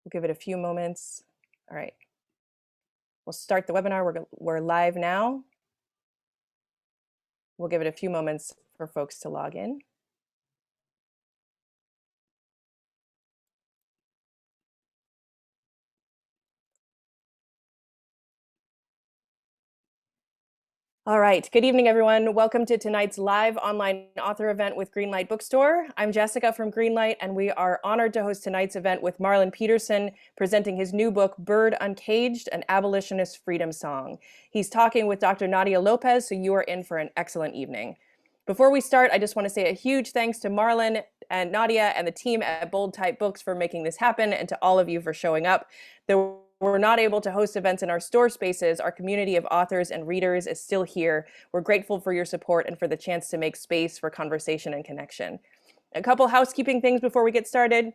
We'll give it a few moments. All right. We'll start the webinar. We're live now. We'll give it a few moments for folks to log in. All right, good evening, everyone. Welcome to tonight's live online author event with Greenlight Bookstore. I'm Jessica from Greenlight, and we are honored to host tonight's event with Marlon Peterson, presenting his new book, Bird Uncaged, an abolitionist freedom song. He's talking with Dr. Nadia Lopez, so you are in for an excellent evening. Before we start, I just want to say a huge thanks to Marlon and Nadia and the team at Bold Type Books for making this happen, and to all of you for showing up. We're not able to host events in our store spaces. Our community of authors and readers is still here. We're grateful for your support and for the chance to make space for conversation and connection. A couple housekeeping things before we get started.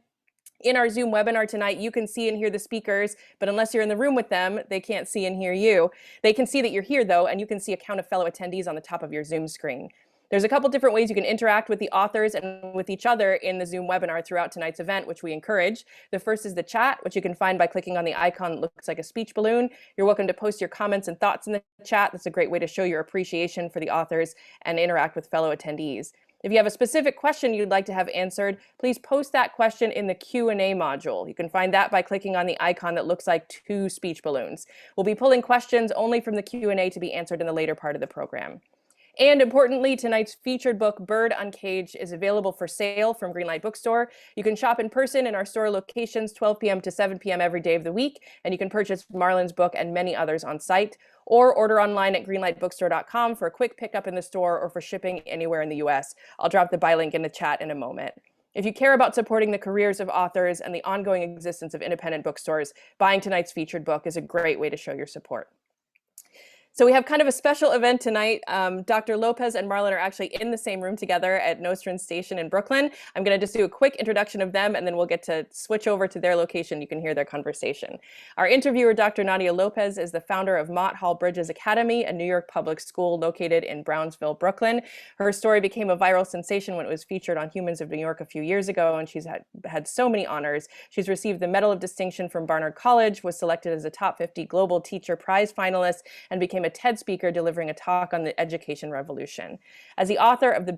In our Zoom webinar tonight, you can see and hear the speakers, but unless you're in the room with them, they can't see and hear you. They can see that you're here though, and you can see a count of fellow attendees on the top of your Zoom screen. There's a couple different ways you can interact with the authors and with each other in the Zoom webinar throughout tonight's event, which we encourage. The first is the chat, which you can find by clicking on the icon that looks like a speech balloon. You're welcome to post your comments and thoughts in the chat. That's a great way to show your appreciation for the authors and interact with fellow attendees. If you have a specific question you'd like to have answered, please post that question in the Q&A module. You can find that by clicking on the icon that looks like two speech balloons. We'll be pulling questions only from the Q&A to be answered in the later part of the program. And importantly, tonight's featured book, Bird Uncaged, is available for sale from Greenlight Bookstore. You can shop in person in our store locations 12 p.m. to 7 p.m. every day of the week, and you can purchase Marlon's book and many others on site, or order online at greenlightbookstore.com for a quick pickup in the store or for shipping anywhere in the US. I'll drop the buy link in the chat in a moment. If you care about supporting the careers of authors and the ongoing existence of independent bookstores, buying tonight's featured book is a great way to show your support. So we have kind of a special event tonight. Dr. Lopez and Marlon are actually in the same room together at Nostrand Station in Brooklyn. I'm going to just do a quick introduction of them, and then we'll get to switch over to their location. You can hear their conversation. Our interviewer, Dr. Nadia Lopez, is the founder of Mott Hall Bridges Academy, a New York public school located in Brownsville, Brooklyn. Her story became a viral sensation when it was featured on Humans of New York a few years ago, and she's had so many honors. She's received the Medal of Distinction from Barnard College, was selected as a top 50 Global Teacher Prize finalist, and became a TED speaker delivering a talk on the education revolution. As the author of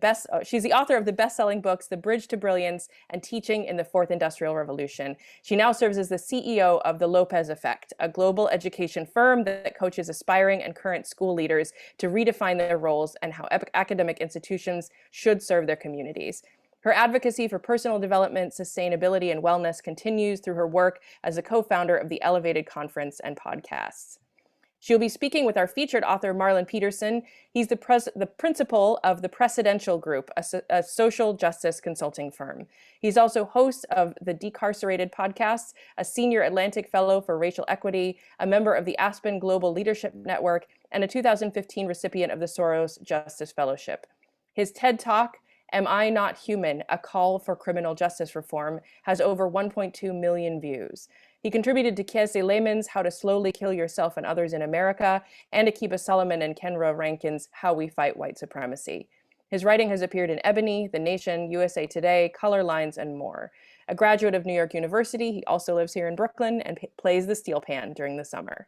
she's the author of the best-selling books, The Bridge to Brilliance and Teaching in the Fourth Industrial Revolution. She now serves as the CEO of The Lopez Effect, a global education firm that coaches aspiring and current school leaders to redefine their roles and how academic institutions should serve their communities. Her advocacy for personal development, sustainability, and wellness continues through her work as a co-founder of the Elevated Conference and podcasts. She'll be speaking with our featured author, Marlon Peterson. He's the principal of the Precedential Group, a social justice consulting firm. He's also host of the Decarcerated podcast, a senior Atlantic Fellow for Racial Equity, a member of the Aspen Global Leadership Network, and a 2015 recipient of the Soros Justice Fellowship. His TED Talk, Am I Not Human? A Call for Criminal Justice Reform, has over 1.2 million views. He contributed to Kiese Lehman's How to Slowly Kill Yourself and Others in America, and Akiba Solomon and Kenra Rankin's How We Fight White Supremacy. His writing has appeared in Ebony, The Nation, USA Today, Color Lines, and more. A graduate of New York University, he also lives here in Brooklyn and plays the steel pan during the summer.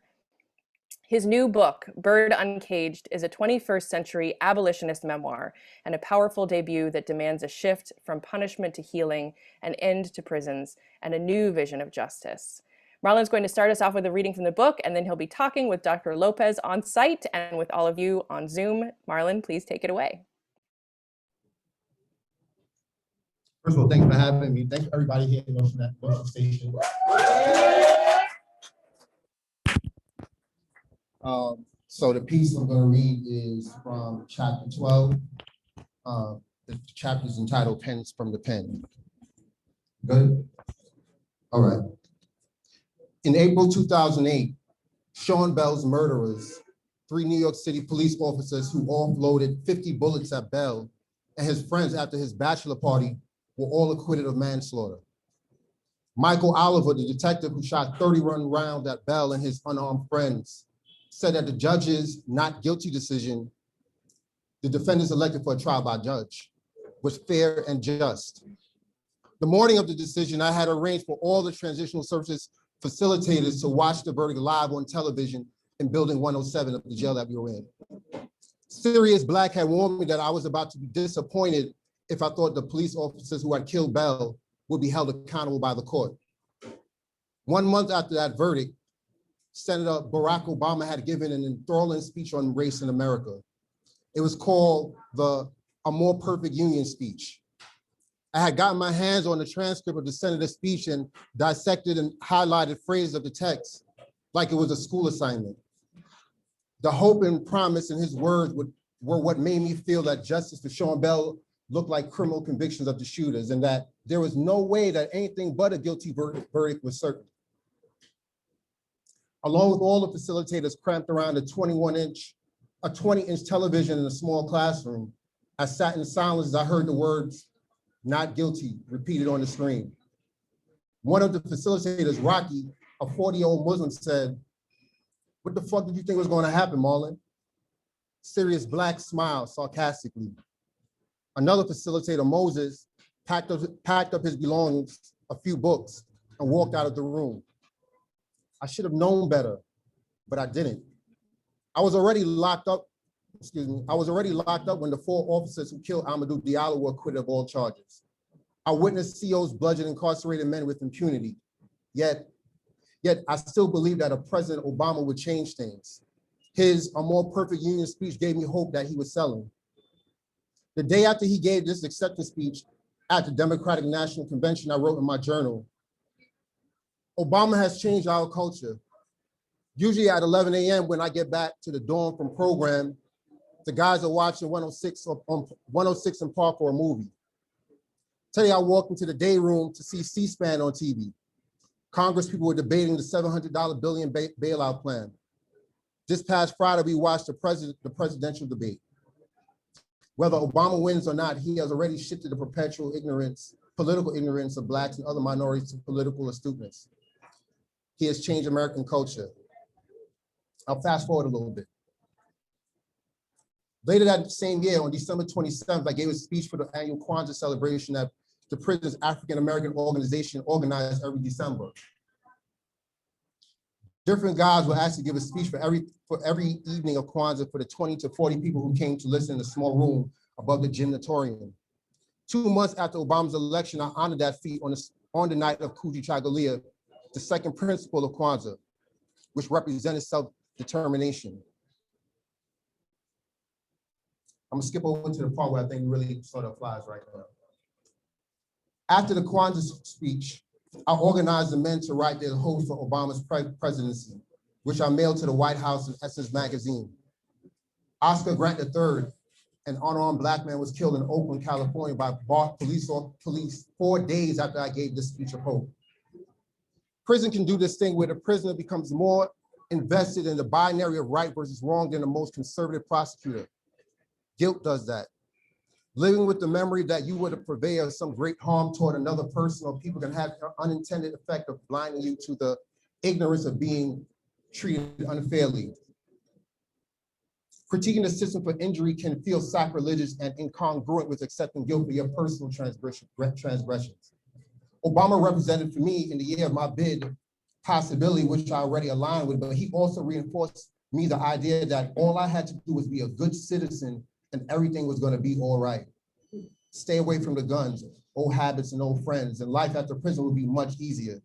His new book, Bird Uncaged, is a 21st century abolitionist memoir and a powerful debut that demands a shift from punishment to healing, an end to prisons, and a new vision of justice. Marlon's going to start us off with a reading from the book, and then he'll be talking with Dr. Lopez on site and with all of you on Zoom. Marlon, please take it away. First of all, thanks for having me. Thanks everybody here at Nostrand Station. So the piece I'm going to read is from chapter 12. The chapter is entitled Pens from the Pen. Good? All right. In April 2008, Sean Bell's murderers, 3 New York City police officers who offloaded 50 bullets at Bell and his friends after his bachelor party, were all acquitted of manslaughter. Michael Oliver, the detective who shot 31 rounds at Bell and his unarmed friends, said that the judge's not guilty decision, the defendants elected for a trial by judge, was fair and just. The morning of the decision, I had arranged for all the transitional services facilitators to watch the verdict live on television in building 107 of the jail that we were in. Sirius Black had warned me that I was about to be disappointed if I thought the police officers who had killed Bell would be held accountable by the court. 1 month after that verdict, Senator Barack Obama had given an enthralling speech on race in America. It was called A More Perfect Union speech. I had gotten my hands on the transcript of the senator's speech and dissected and highlighted phrases of the text like it was a school assignment. The hope and promise in his words were what made me feel that justice for Sean Bell looked like criminal convictions of the shooters, and that there was no way that anything but a guilty verdict was certain. Along with all the facilitators cramped around a 20-inch television in a small classroom, I sat in silence as I heard the words, "Not guilty," repeated on the screen. One of the facilitators, Rocky, a 40-year-old Muslim, said, "What the fuck did you think was going to happen, Marlon?" Sirius Black smiled sarcastically. Another facilitator, Moses, packed up his belongings, a few books, and walked out of the room. I should have known better, but I didn't. I was already locked up when the 4 officers who killed Amadou Diallo were acquitted of all charges. I witnessed COs bludgeon incarcerated men with impunity. Yet I still believe that a President Obama would change things. His A More Perfect Union speech gave me hope that he was selling. The day after he gave this acceptance speech at the Democratic National Convention, I wrote in my journal, "Obama has changed our culture. Usually at 11 a.m. when I get back to the dorm from program, the guys are watching 106 in Park or a movie. Today I walked into the day room to see C-SPAN on TV. Congress people were debating the $700 billion bailout plan. This past Friday, we watched the presidential debate. Whether Obama wins or not, he has already shifted the perpetual political ignorance of Blacks and other minorities to political astuteness. He has changed American culture." I'll fast forward a little bit. Later that same year, on December 27th, I gave a speech for the annual Kwanzaa celebration that the prison's African-American organization organized every December. Different guys were asked to give a speech for every evening of Kwanzaa for the 20 to 40 people who came to listen in a small room above the gymnatorium. 2 months after Obama's election, I honored that feat on the night of Kujichagulia, the second principle of Kwanzaa, which represented self-determination. I'm gonna skip over to the part where I think really sort of applies right now. After the Kwanzaa speech, I organized the men to write their hopes for Obama's presidency, which I mailed to the White House and Essence magazine. Oscar Grant III, an unarmed Black man, was killed in Oakland, California by police 4 days after I gave this speech of hope. Prison can do this thing where the prisoner becomes more invested in the binary of right versus wrong than the most conservative prosecutor. Guilt does that. Living with the memory that you were the purveyor of some great harm toward another person or people can have an unintended effect of blinding you to the ignorance of being treated unfairly. Critiquing the system for injury can feel sacrilegious and incongruent with accepting guilt for your personal transgressions. Obama represented for me in the year of my bid possibility, which I already aligned with, but he also reinforced me the idea that all I had to do was be a good citizen and everything was gonna be all right. Stay away from the guns, old habits and old friends, and life after prison would be much easier.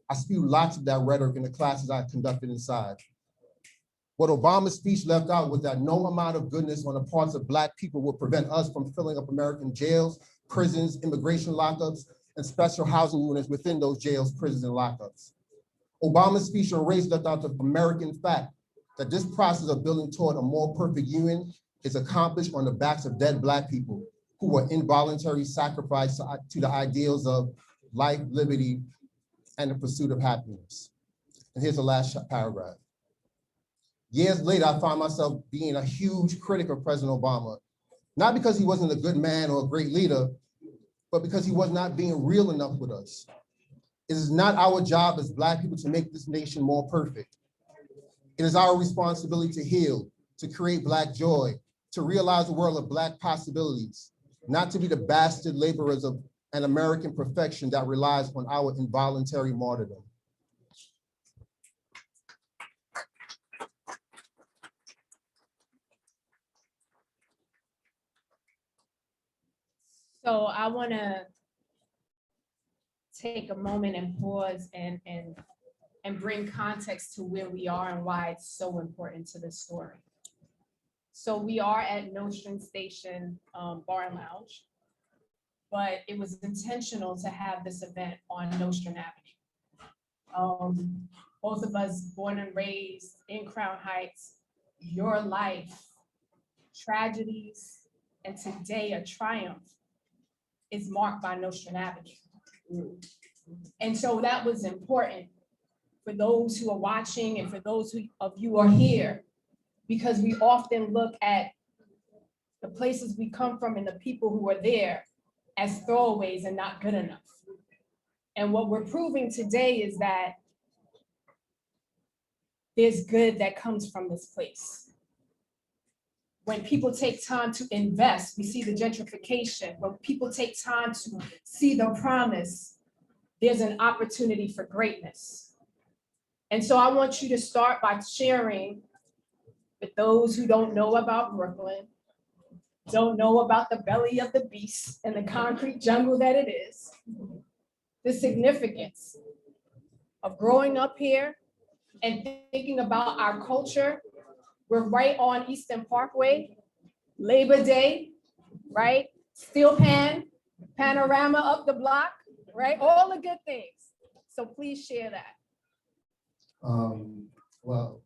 I spewed lots of that rhetoric in the classes I conducted inside. What Obama's speech left out was that no amount of goodness on the parts of Black people will prevent us from filling up American jails, prisons, immigration lockups, and special housing units within those jails, prisons, and lockups. Obama's speech on race left out the American fact that this process of building toward a more perfect union is accomplished on the backs of dead Black people who were involuntarily sacrificed to the ideals of life, liberty, and the pursuit of happiness. And here's the last paragraph. Years later, I found myself being a huge critic of President Obama, not because he wasn't a good man or a great leader, but because he was not being real enough with us. It is not our job as Black people to make this nation more perfect. It is our responsibility to heal, to create Black joy, to realize a world of Black possibilities, not to be the bastard laborers of an American perfection that relies on our involuntary martyrdom. So I want to take a moment and pause and bring context to where we are and why it's so important to this story. So we are at Nostrand Station Bar and Lounge, but it was intentional to have this event on Nostrand Avenue. Both of us born and raised in Crown Heights, your life, tragedies, and today a triumph is marked by Nostrand Avenue. And so that was important for those who are watching and for those of you who are here, because we often look at the places we come from and the people who are there as throwaways and not good enough. And what we're proving today is that there's good that comes from this place. When people take time to invest, we see the gentrification. When people take time to see the promise, there's an opportunity for greatness. And so I want you to start by sharing with those who don't know about Brooklyn, don't know about the belly of the beast and the concrete jungle that it is, the significance of growing up here and thinking about our culture. We're right on Eastern Parkway, Labor Day, right? Steel pan, panorama up the block, right? All the good things. So please share that. Well,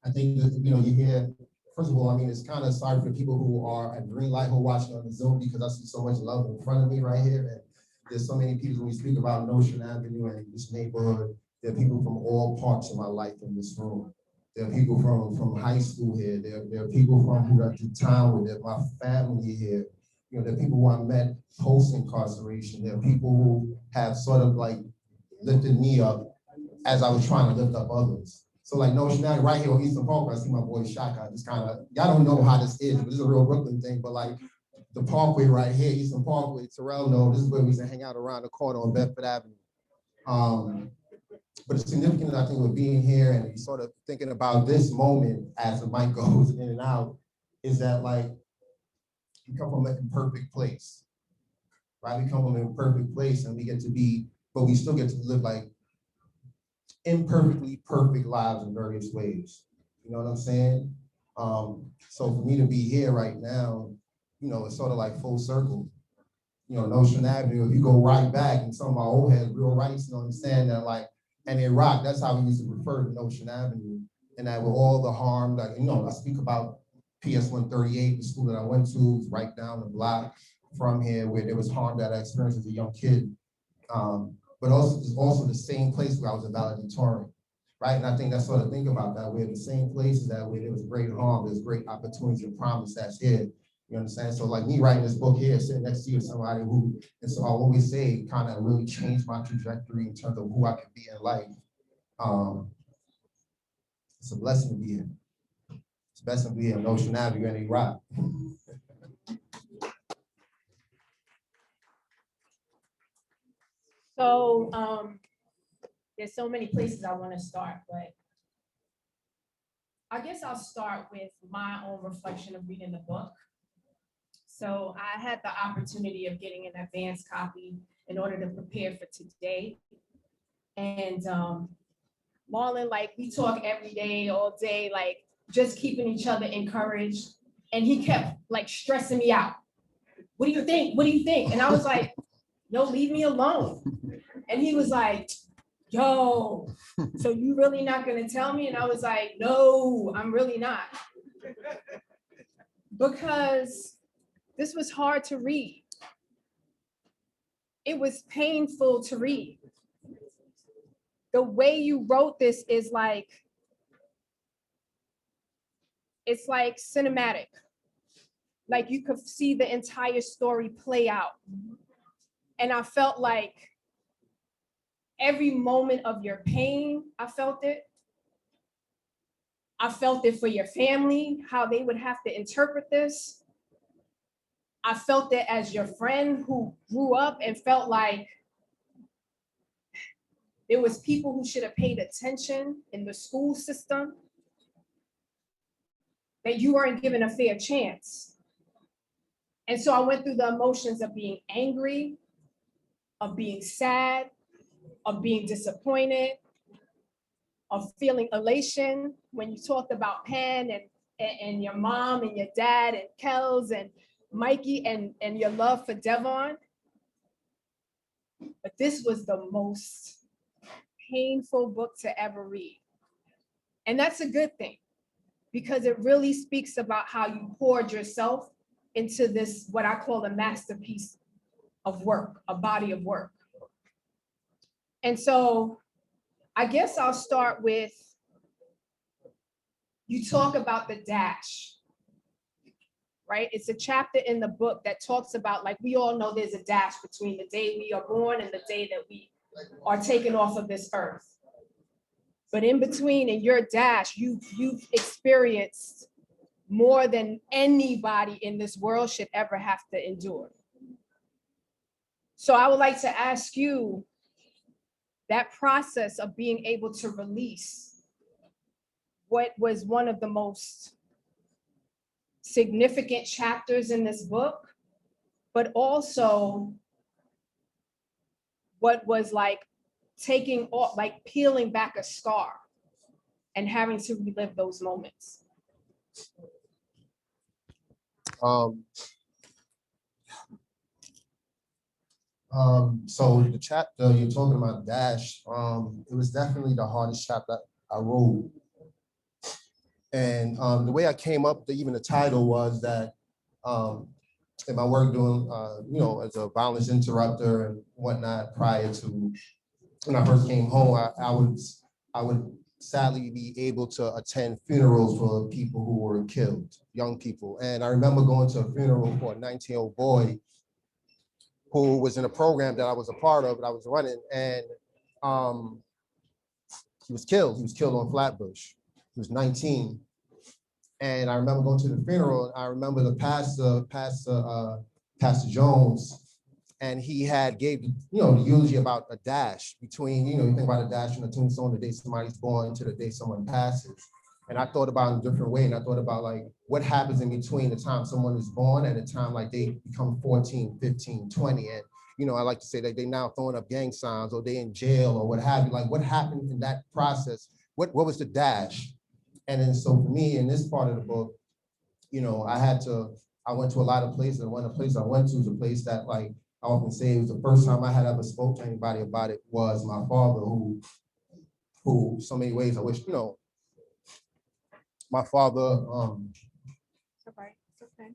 I think that, you hear, first of all, I mean, it's kind of sorry for people who are at Greenlight who are watching on the Zoom, because I see so much love in front of me right here. And there's so many people when we speak about Nostrand Avenue and this neighborhood. There are people from all parts of my life in this room. There are people from high school here. There are people from who are to town with my family here. There are people who I met post-incarceration. There are people who have sort of like lifted me up as I was trying to lift up others. So like Nostrand Avenue right here on Eastern Park, I see my boy Shaka. Just kind of, y'all don't know how this is, but this is a real Brooklyn thing, but like the Parkway right here, Eastern Parkway, Terrell knows, this is where we used to hang out around the corner on Bedford Avenue. But it's significant, I think, with being here and sort of thinking about this moment as the mic goes in and out, is that like, we come from an imperfect place, right? We come from an imperfect place and we get to be, but we still get to live like imperfectly perfect lives in various ways. You know what I'm saying? So for me to be here right now, it's sort of like full circle. Nostrand Avenue, if you go right back and some of my old heads, real rights, understand that like, and in Iraq, that's how we used to refer to Nostrand Avenue. And that with all the harm that, I speak about PS 138, the school that I went to, was right down the block from here, where there was harm that I experienced as a young kid. But also, it's also the same place where I was a valedictorian, right? And I think that's sort of think about that, where the same places that where there was great harm, there's great opportunities and promise that's here. You understand? So like me writing this book here, sitting next to you, somebody who, and so I always say, kind of really changed my trajectory in terms of who I could be in life. It's a blessing to be here. It's a blessing to be here in Nostrand Avenue and Iraq. So there's so many places I want to start, but I guess I'll start with my own reflection of reading the book. So I had the opportunity of getting an advanced copy in order to prepare for today. And Marlon, like we talk every day, all day, like just keeping each other encouraged. And he kept like stressing me out. What do you think? What do you think? And I was like, no, leave me alone. And he was like, yo, so you really not gonna tell me? And I was like, no, I'm really not. Because this was hard to read. It was painful to read. The way you wrote this is like, it's like cinematic. Like you could see the entire story play out. And I felt like every moment of your pain, I felt it. I felt it for your family, how they would have to interpret this. I felt it as your friend who grew up and felt like there was people who should have paid attention in the school system, that you weren't given a fair chance. And so I went through the emotions of being angry, of being sad, of being disappointed, of feeling elation when you talked about Penn and your mom and your dad and Kels and Mikey and your love for Devon. But this was the most painful book to ever read. And that's a good thing, because it really speaks about how you poured yourself into this, what I call a masterpiece of work, a body of work. And so I guess I'll start with, you talk about the dash, right? It's a chapter in the book that talks about, like, we all know there's a dash between the day we are born and the day that we are taken off of this earth. But in between, in your dash, you've experienced more than anybody in this world should ever have to endure. So I would like to ask you, that process of being able to release what was one of the most significant chapters in this book, but also what was like taking off, like peeling back a scar and having to relive those moments. So the chapter you're talking about, Dash, it was definitely the hardest chapter I wrote. And the way I came up to even the title was that in my work doing, as a violence interrupter and whatnot, prior to when I first came home, I would sadly be able to attend funerals for people who were killed, young people. And I remember going to a funeral for a 19-year-old boy who was in a program that I was a part of, that I was running, and he was killed. He was killed on Flatbush. He was 19. And I remember going to the funeral. I remember the Pastor Jones, and he had gave the eulogy about a dash between, you think about a dash in a tombstone, the day somebody's born to the day someone passes. And I thought about it in a different way. And I thought about like what happens in between the time someone is born and the time like they become 14, 15, 20. And, I like to say that they now throwing up gang signs or they in jail or what have you. Like what happened in that process? What was the dash? And then so for me in this part of the book, I went to a lot of places. And one of the places I went to is a place that, like I often say, it was the first time I had ever spoke to anybody about it was my father, who so many ways I wish, my father. It's all right. It's okay.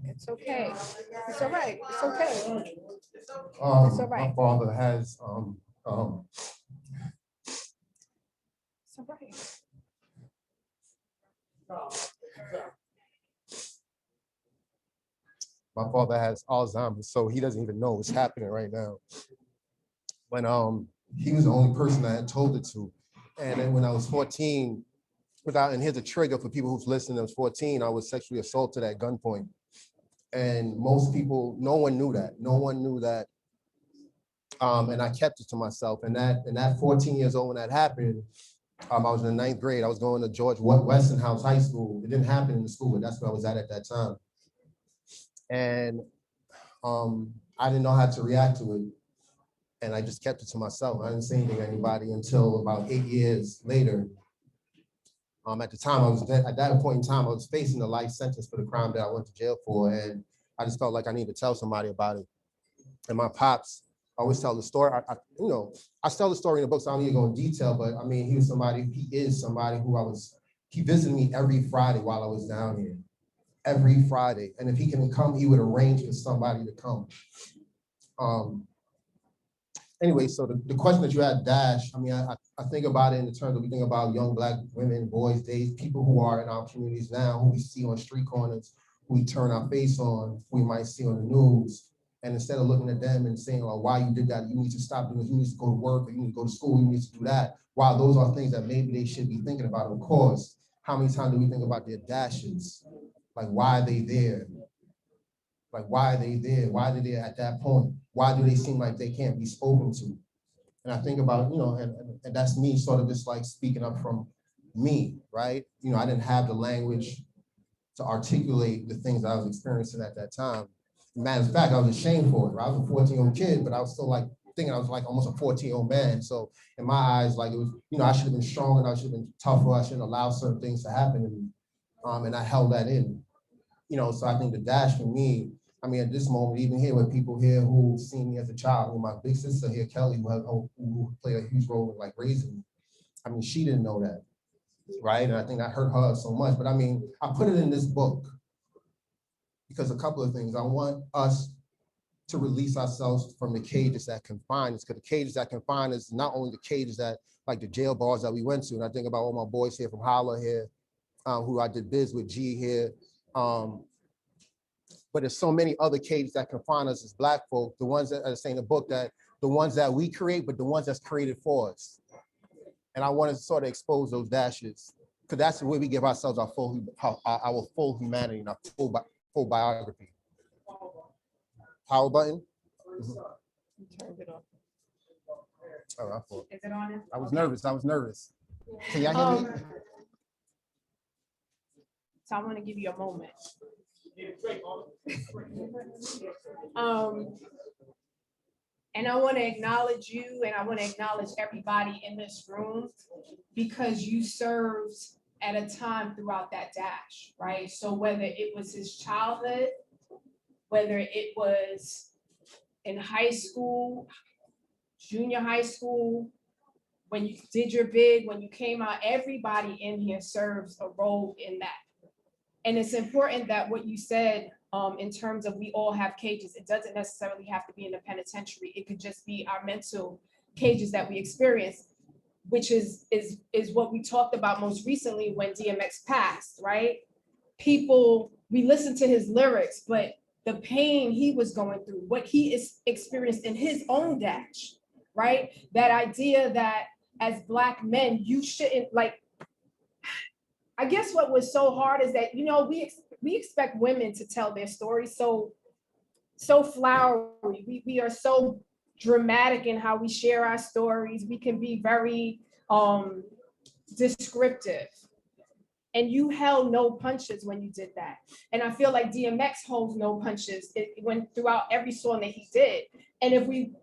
It's okay. It's all right. It's okay. It's all right. My father has It's all right. My father has Alzheimer's, so he doesn't even know what's happening right now. When he was the only person I had told it to. And then when I was 14, and here's a trigger for people who's listening, I was 14, I was sexually assaulted at gunpoint. And most people, no one knew that. No one knew that. And I kept it to myself. And that 14 years old when that happened, I was in the 9th grade. I was going to George Westinghouse High School. It didn't happen in the school, but that's where I was at that time. And I didn't know how to react to it. And I just kept it to myself. I didn't say anything to anybody until about 8 years later. At the time, at that point in time, I was facing a life sentence for the crime that I went to jail for. And I just felt like I needed to tell somebody about it. And my pops always tell the story. I tell the story in the book, so I don't need to go in detail, but I mean, he is somebody who he visited me every Friday while I was down here, every Friday. And if he couldn't come, he would arrange for somebody to come. Anyway, so the question that you had, Dash, I mean, I think about it in the terms of, we think about young Black women, boys, people who are in our communities now, who we see on street corners, who we turn our face on, who we might see on the news. And instead of looking at them and saying, well, why you did that, you need to stop doing this, you need to go to work, or you need to go to school, you need to do that. While those are things that maybe they should be thinking about, of course, how many times do we think about their dashes? Like, why are they there? Like, why are they there? Why are they there at that point? Why do they seem like they can't be spoken to? And I think about, and that's me sort of just like speaking up from me, right? I didn't have the language to articulate the things that I was experiencing at that time. Matter of fact, I was ashamed for it, right? I was a 14-year-old kid, but I was still like thinking I was like almost a 14-year-old man. So in my eyes, like it was, I should have been stronger, I should have been tougher, I shouldn't allow certain things to happen to me. And I held that in. So I think the dash for me, I mean, at this moment, even here with people here who see me as a child, my big sister here, Kelly, who played a huge role in like raising me. I mean, she didn't know that, right? And I think that hurt her so much. But I mean, I put it in this book because a couple of things. I want us to release ourselves from the cages that confine us, because the cages that confine us, not only the cages that, like the jail bars that we went to, and I think about all my boys here from Holla here, who I did biz with, G here, but there's so many other cages that confine us as Black folk, the ones that are saying in the book, that the ones that we create, but the ones that's created for us. And I want to sort of expose those dashes, because that's the way we give ourselves our full humanity and our full biography. Power button? Turned it off. Oh, Is it on? I was nervous. Can y'all hear me? So I want to give you a moment. And I want to acknowledge you, and I want to acknowledge everybody in this room, because you served at a time throughout that dash, right? So whether it was his childhood, whether it was in high school, junior high school, when you did your bid, when you came out, everybody in here serves a role in that. And it's important that what you said in terms of we all have cages, it doesn't necessarily have to be in the penitentiary. It could just be our mental cages that we experience, which is what we talked about most recently when DMX passed, right? People, we listened to his lyrics, but the pain he was going through, what he is experienced in his own dash, right? That idea that as Black men, you shouldn't, like, I guess what was so hard is that, we expect women to tell their stories so flowery. We are so dramatic in how we share our stories. We can be very descriptive. And you held no punches when you did that. And I feel like DMX holds no punches. It went throughout every song that he did. And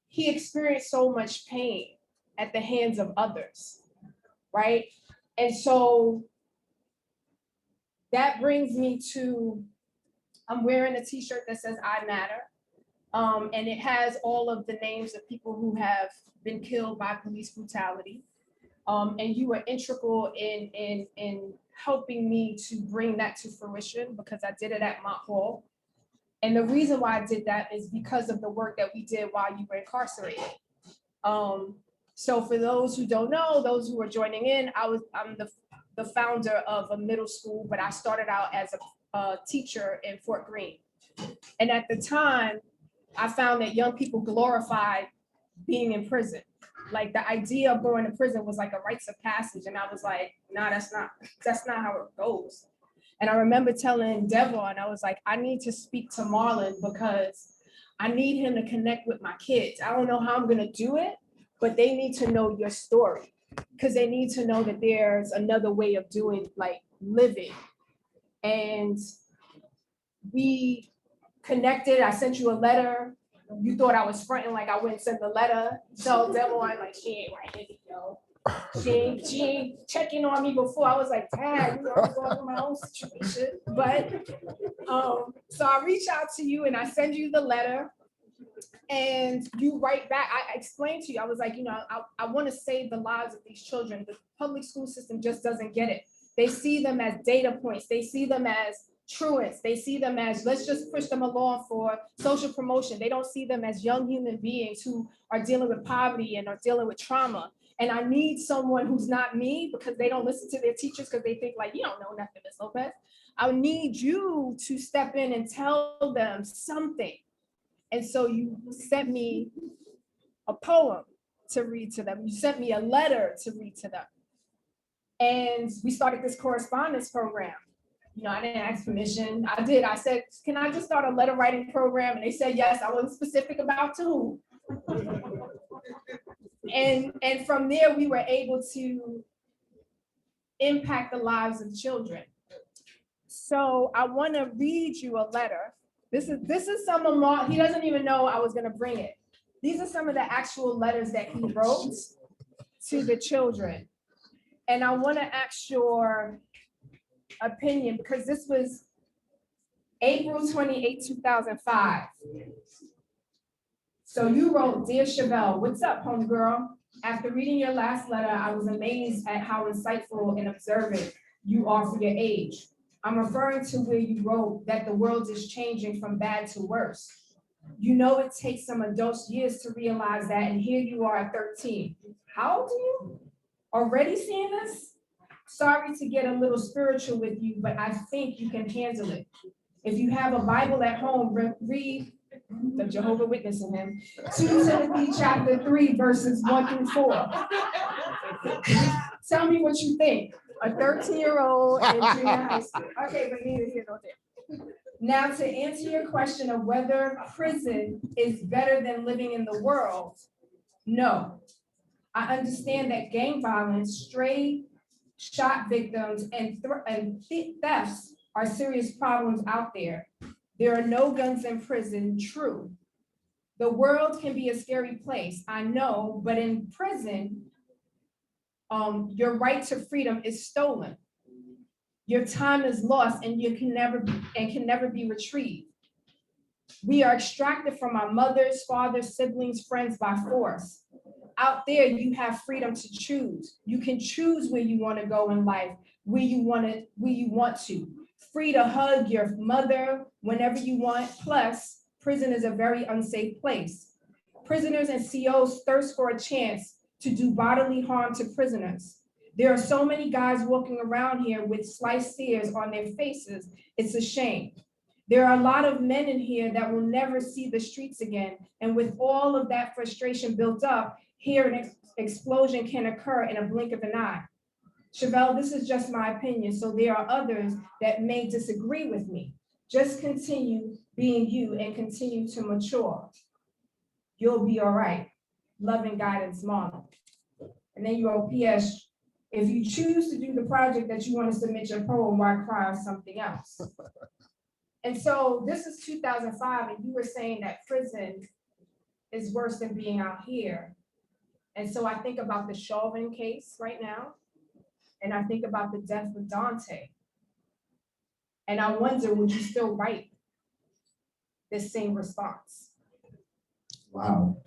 he experienced so much pain at the hands of others, right? And so that brings me to, I'm wearing a t-shirt that says I Matter. And it has all of the names of people who have been killed by police brutality. And you were integral in helping me to bring that to fruition, because I did it at Mott Hall. And the reason why I did that is because of the work that we did while you were incarcerated. So for those who don't know, those who are joining in, I'm the founder of a middle school, but I started out as a teacher in Fort Greene. And at the time, I found that young people glorified being in prison. Like the idea of going to prison was like a rites of passage. And I was like, nah, that's not how it goes. And I remember telling Devon, I was like, I need to speak to Marlon because I need him to connect with my kids. I don't know how I'm gonna do it, but they need to know your story, because they need to know that there's another way of doing, like, living. And we connected. I sent you a letter. You thought I was fronting like I wouldn't send the letter. So Devon, like, she ain't writing it, yo. She ain't checking on me before. I was like, Dad, I was going through my own situation. But so I reach out to you and I send you the letter. And you write back. I explained to you, I was like, I want to save the lives of these children. The public school system just doesn't get it. They see them as data points. They see them as truants. They see them as, let's just push them along for social promotion. They don't see them as young human beings who are dealing with poverty and are dealing with trauma. And I need someone who's not me, because they don't listen to their teachers because they think like, you don't know nothing, Ms. Lopez. I need you to step in and tell them something. And so you sent me a poem to read to them. You sent me a letter to read to them. And we started this correspondence program. I didn't ask permission. I did. I said, can I just start a letter writing program? And they said, yes. I wasn't specific about to who. And from there, we were able to impact the lives of children. So I want to read you a letter. This is some of Mark. He doesn't even know I was going to bring it. These are some of the actual letters that he wrote to the children. And I want to ask your opinion, because this was April 28, 2005. So you wrote, Dear Chevelle, what's up, homegirl? After reading your last letter, I was amazed at how insightful and observant you are for your age. I'm referring to where you wrote that the world is changing from bad to worse. You know it takes some adults years to realize that, and here you are at 13. How old are you? Already seeing this? Sorry to get a little spiritual with you, but I think you can handle it. If you have a Bible at home, read the Jehovah's Witness in him, 2 Timothy chapter 3, verses 1 through 4. Tell me what you think. A 13-year-old in junior high school. Okay, but neither here nor there. Now, to answer your question of whether prison is better than living in the world, no. I understand that gang violence, stray shot victims, and thefts are serious problems out there. There are no guns in prison, true. The world can be a scary place, I know, but in prison, your right to freedom is stolen. Your time is lost and can never be retrieved. We are extracted from our mothers, fathers, siblings, friends by force. Out there, you have freedom to choose. You can choose where you want to go in life, where you want to. Free to hug your mother whenever you want. Plus, prison is a very unsafe place. Prisoners and COs thirst for a chance to do bodily harm to prisoners. There are so many guys walking around here with sliced tears on their faces. It's a shame. There are a lot of men in here that will never see the streets again. And with all of that frustration built up, here an explosion can occur in a blink of an eye. Chevelle, this is just my opinion, so there are others that may disagree with me. Just continue being you and continue to mature. You'll be all right. Love and guidance, Marlon. And then you wrote, P.S. If you choose to do the project that you want to submit your poem, why cry or something else? And so this is 2005, and you were saying that prison is worse than being out here. And so I think about the Chauvin case right now, and I think about the death of Dante. And I wonder, would you still write this same response? Wow.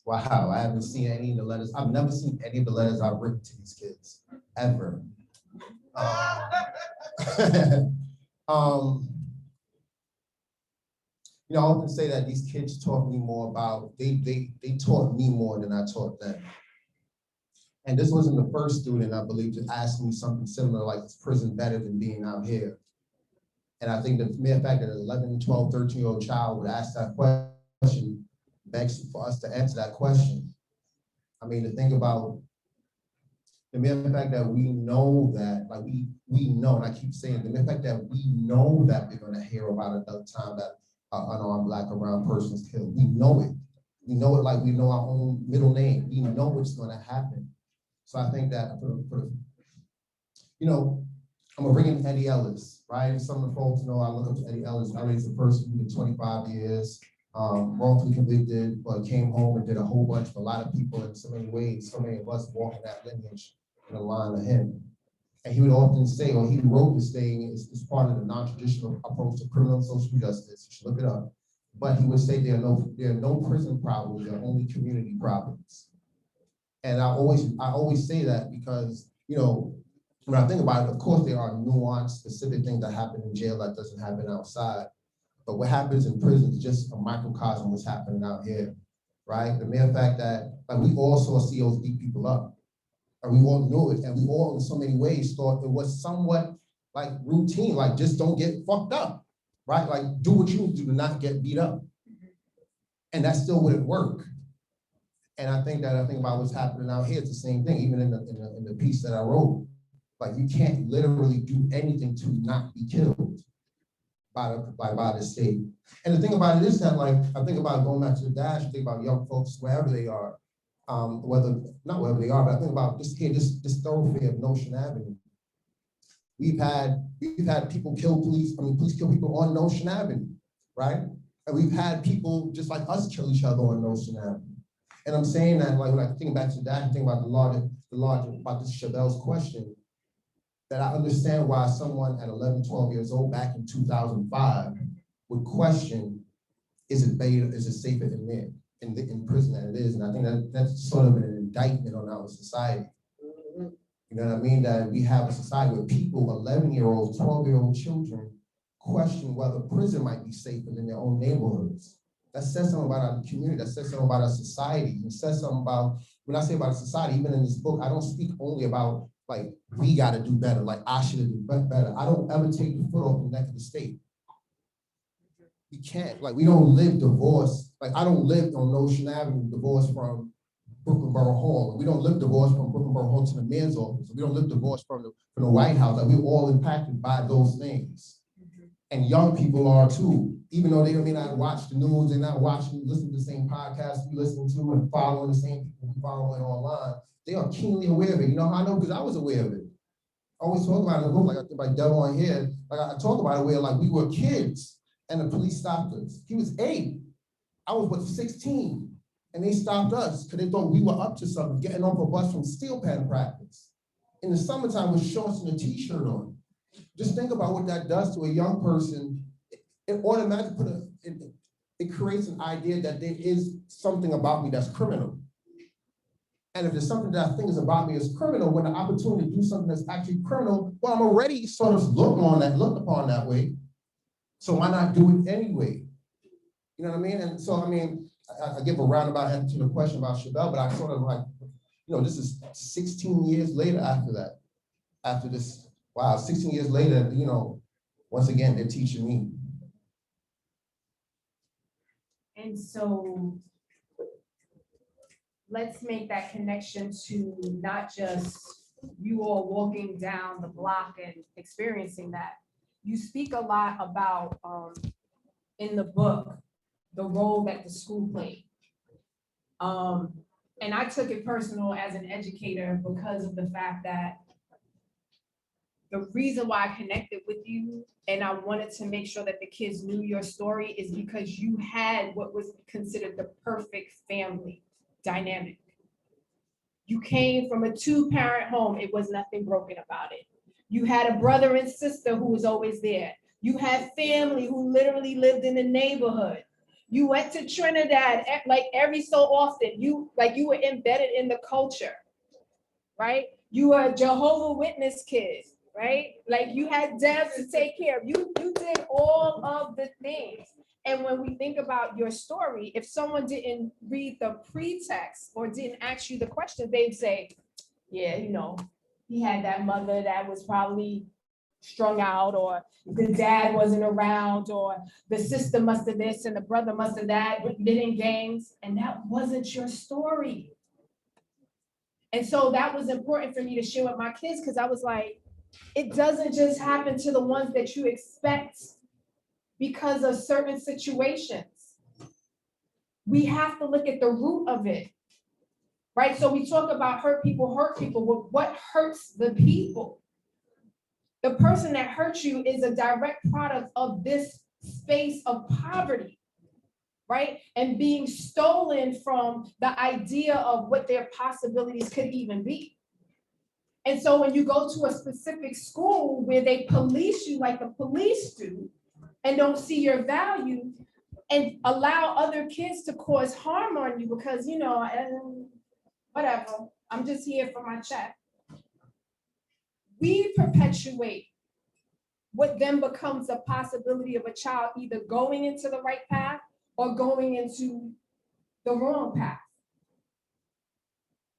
Wow, I haven't seen any of the letters. I've never seen any of the letters I've written to these kids, ever. I often say that these kids taught me more about, they taught me more than I taught them. And this wasn't the first student, I believe, to ask me something similar, like, is prison better than being out here? And I think the mere fact that an 11, 12, 13-year-old child would ask that question begs for us to answer that question. I mean, to think about the mere fact that we know that, like we know, and I keep saying, the mere fact that we know that we're gonna hear about another time that an unarmed Black or brown person is killed. We know it. We know it like we know our own middle name. We know what's gonna happen. So I think that, I'm gonna bring in Eddie Ellis, right? Some of the folks know I look up to Eddie Ellis. I raised a person who did 25 years, wrongfully convicted, but came home and did a whole bunch for a lot of people in so many ways, so many of us walking that lineage in the line of him. And he would often say, or he wrote this thing, it's part of the non-traditional approach to criminal and social justice. You should look it up. But he would say there are no prison problems, there are only community problems. And I always say that because, when I think about it, of course, there are nuanced, specific things that happen in jail that doesn't happen outside. But what happens in prison is just a microcosm of what's happening out here, right? The mere fact that, like, we all saw COs beat people up, and we all knew it, and we all, in so many ways, thought it was somewhat like routine, like just don't get fucked up, right? Like, do what you need to do to not get beat up. And that still wouldn't work. And I think about what's happening out here, it's the same thing, even in the piece that I wrote. Like, you can't literally do anything to not be killed by the state. And the thing about it is that, like, I think about going back to the dash, I think about young folks, wherever they are, not wherever they are, but I think about this thoroughfare of Notion Avenue. We've had people kill police kill people on Notion Avenue, right? And we've had people just like us kill each other on Notion Avenue. And I'm saying that, like, when I think back to that, I think about the larger about this Chavelle's question, that I understand why someone at 11, 12 years old back in 2005 would question, is it safer in there, in prison than it is? And I think that's sort of an indictment on our society. You know what I mean? That we have a society where people, 11-year-olds, 12-year-old children, question whether prison might be safer than their own neighborhoods. That says something about our community, that says something about our society. It says something about, when I say about society, even in this book, I don't speak only about, like, we gotta do better, like I should have done better. I don't ever take the foot off the neck of the state. We can't, like, we don't live divorced. Like, I don't live on Notion Avenue divorced from Brooklyn Borough Hall. We don't live divorced from Brooklyn Borough Hall to the mayor's office. We don't live divorced from the White House. Like, we're all impacted by those things. And young people are too, even though they may not watch the news, they're not listening to the same podcasts we listen to and following the same people we following online. They are keenly aware of it. You know how I know? Because I was aware of it. I always talk about it in the book, like I think by Devil on here, like I talk about it where, like, we were kids and the police stopped us. He was 8. I was 16. And they stopped us because they thought we were up to something, getting off a bus from steel pen practice. In the summertime with shorts and a t-shirt on. Just think about what that does to a young person. It automatically it creates an idea that there is something about me that's criminal. And if there's something that I think is about me as criminal, when the opportunity to do something that's actually criminal, well, I'm already sort of looked upon that way. So why not do it anyway? You know what I mean? And so, I mean, I give a roundabout answer to the question about Chavelle, but I sort of, like, you know, this is 16 years later after that. After this, wow, 16 years later, you know, once again, they're teaching me. And so let's make that connection to not just you all walking down the block and experiencing that. You speak a lot about, in the book, the role that the school played. And I took it personal as an educator because of the fact that the reason why I connected with you and I wanted to make sure that the kids knew your story is because you had what was considered the perfect family dynamic. You came from a 2-parent home. It was nothing broken about it. You had a brother and sister who was always there. You had family who literally lived in the neighborhood. You went to Trinidad like every so often. You were embedded in the culture, right? You were a Jehovah's Witness kid, right? Like, you had Debs to take care of. You did all of the things. And when we think about your story, if someone didn't read the pretext or didn't ask you the question, they'd say, yeah, you know, he had that mother that was probably strung out, or the dad wasn't around, or the sister must have this and the brother must have that, been in gangs, and that wasn't your story. And so that was important for me to share with my kids, because I was like, it doesn't just happen to the ones that you expect because of certain situations. We have to look at the root of it, right? So we talk about hurt people, but what hurts the people? The person that hurts you is a direct product of this space of poverty, right? And being stolen from the idea of what their possibilities could even be. And so when you go to a specific school where they police you like the police do and don't see your value and allow other kids to cause harm on you because, you know, whatever, I'm just here for my check. We perpetuate what then becomes a possibility of a child either going into the right path or going into the wrong path.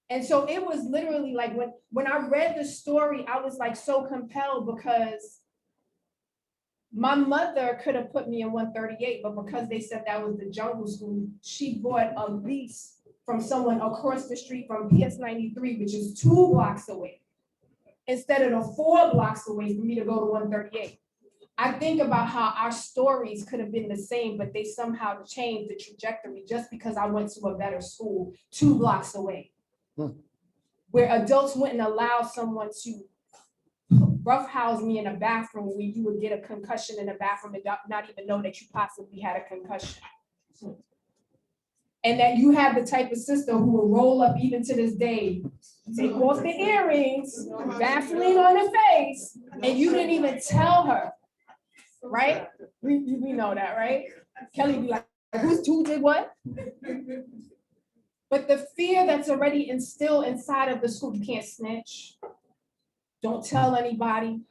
And so it was literally like when I read the story, I was like so compelled because my mother could have put me in 138, but because they said that was the jungle school, she bought a lease from someone across the street from PS 93, which is 2 blocks away, instead of the 4 blocks away for me to go to 138. I think about how our stories could have been the same, but they somehow changed the trajectory just because I went to a better school 2 blocks away, where adults wouldn't allow someone to roughhouse me in a bathroom where you would get a concussion in a bathroom and not even know that you possibly had a concussion. And that you have the type of sister who will roll up even to this day, take off the earrings, Vaseline on her face, and you didn't even tell her, right? We know that, right? Kelly be like, who did what? But the fear that's already instilled inside of the school, you can't snitch, don't tell anybody.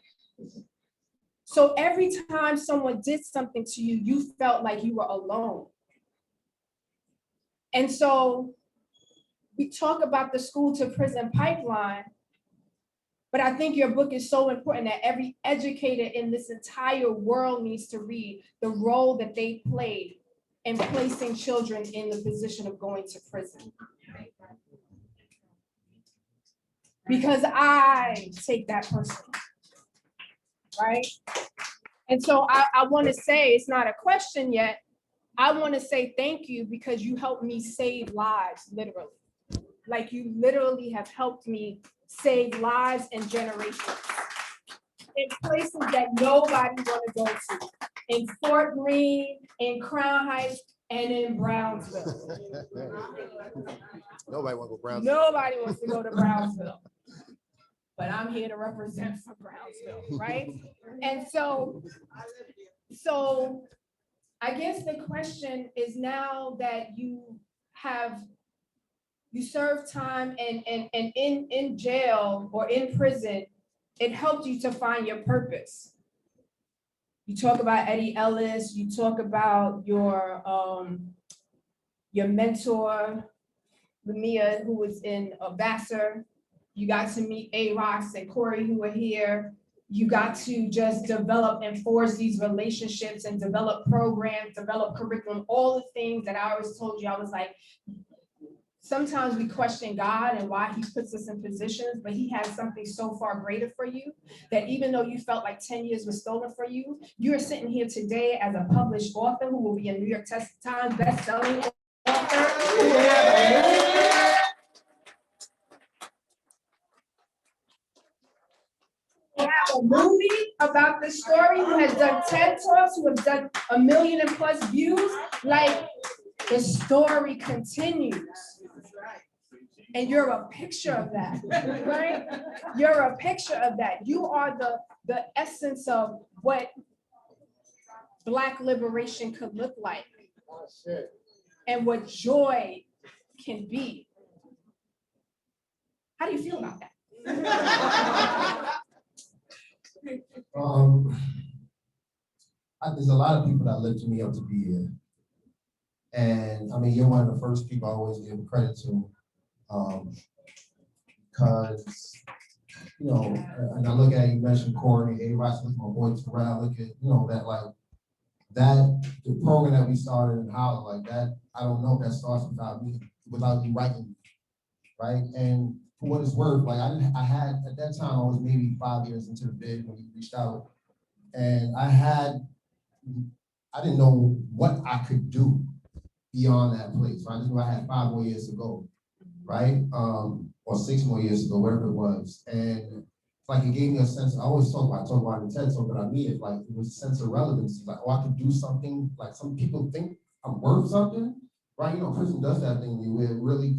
So every time someone did something to you, you felt like you were alone. And so we talk about the school to prison pipeline, but I think your book is so important that every educator in this entire world needs to read the role that they played in placing children in the position of going to prison. Because I take that personally, right? And so I want to say, it's not a question yet, I want to say thank you because you helped me save lives, literally. Like you literally have helped me save lives and generations in places that nobody want to go to, in Fort Greene, in Crown Heights, and in Brownsville. Nobody want to go Brownsville. Nobody wants to go to Brownsville. But I'm here to represent for Brownsville, right? And so I guess the question is, now that you served time and in jail or in prison, it helped you to find your purpose. You talk about Eddie Ellis, you talk about your mentor, Lamia, who was in Vassar. You got to meet A-Rox and Corey, who were here. You got to just develop and forge these relationships and develop programs, develop curriculum, all the things that I always told you. I was like, sometimes we question God and why he puts us in positions, but he has something so far greater for you that even though you felt like 10 years was stolen from you, you're sitting here today as a published author who will be a New York Times best-selling author, who will have a movie about the story, who has done TED Talks, who has done 1 million and plus views. Like, the story continues. And you're a picture of that, right? You're a picture of that. You are the essence of what Black liberation could look like and what joy can be. How do you feel about that? There's a lot of people that lift me up to be here. And I mean, you're one of the first people I always give credit to. Because, you know, and I look at, you mentioned Corey, A-Rox, look at my boy Terrell, look at, you know, that like, that, the program that we started in Howard, like that, I don't know if that starts without me, without you writing, right? And for what it's worth, like I had, at that time, I was maybe 5 years into the bid when you reached out. And I didn't know what I could do beyond that place, right? I just knew I had 5 more years to go, right? Or 6 more years to go, whatever it was. And like it gave me a sense, I always talk about it in TED Talk, but I mean it, like it was a sense of relevance. Like, oh, I could do something, like some people think I'm worth something, right? You know, prison does that thing where it really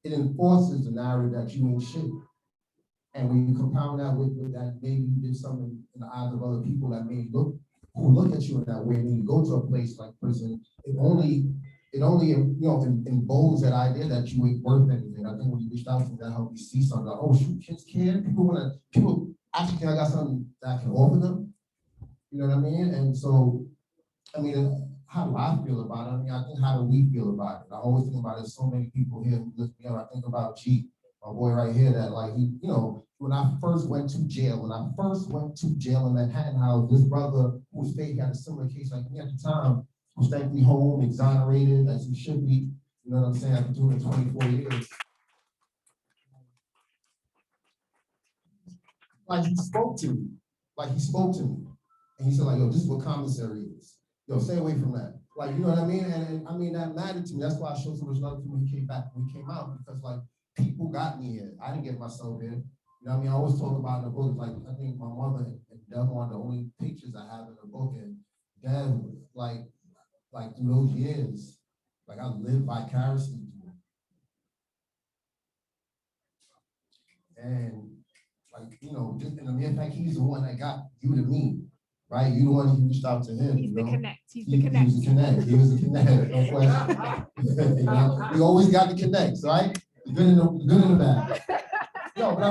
it enforces the narrative that you ain't shit. And when you compound that with that, maybe you did something in the eyes of other people that may who look at you in that way. When you go to a place like prison, it only you know, emboldens that idea that you ain't worth anything. I think when you reached out to me, that helped me see something. Like, oh shoot, kids care. People actually think I got something that I can offer them. You know what I mean? And so, I mean, how do I feel about it? I mean, I think, how do we feel about it? I always think about it. So many people here who lift me up. I think about G, my boy right here, that like, he, you know, when I first went to jail in Manhattan House, this brother who was fake had a similar case like me at the time, was thankfully home, exonerated, as he should be. You know what I'm saying? I've been doing it 24 years. Like he spoke to me. Like he spoke to me. And he said, like, yo, this is what commissary is. Yo, stay away from that. Like, you know what I mean? And I mean, that mattered to me. That's why I showed so much love to him when he came back, when he came out, because like people got me here. I didn't get myself here. You know what I mean? I always talk about in the book, like I think my mother and Dev are the only pictures I have in the book. And Dev, like through those years, like I lived vicariously through it. And like, you know, just in the mere fact, he's the one that got you to me, right? You the one who reached out to him. He's the connect. He's He the connect. was the connect. He was the connect. No question. You know, we always got the connects, right? The good and the bad. No, but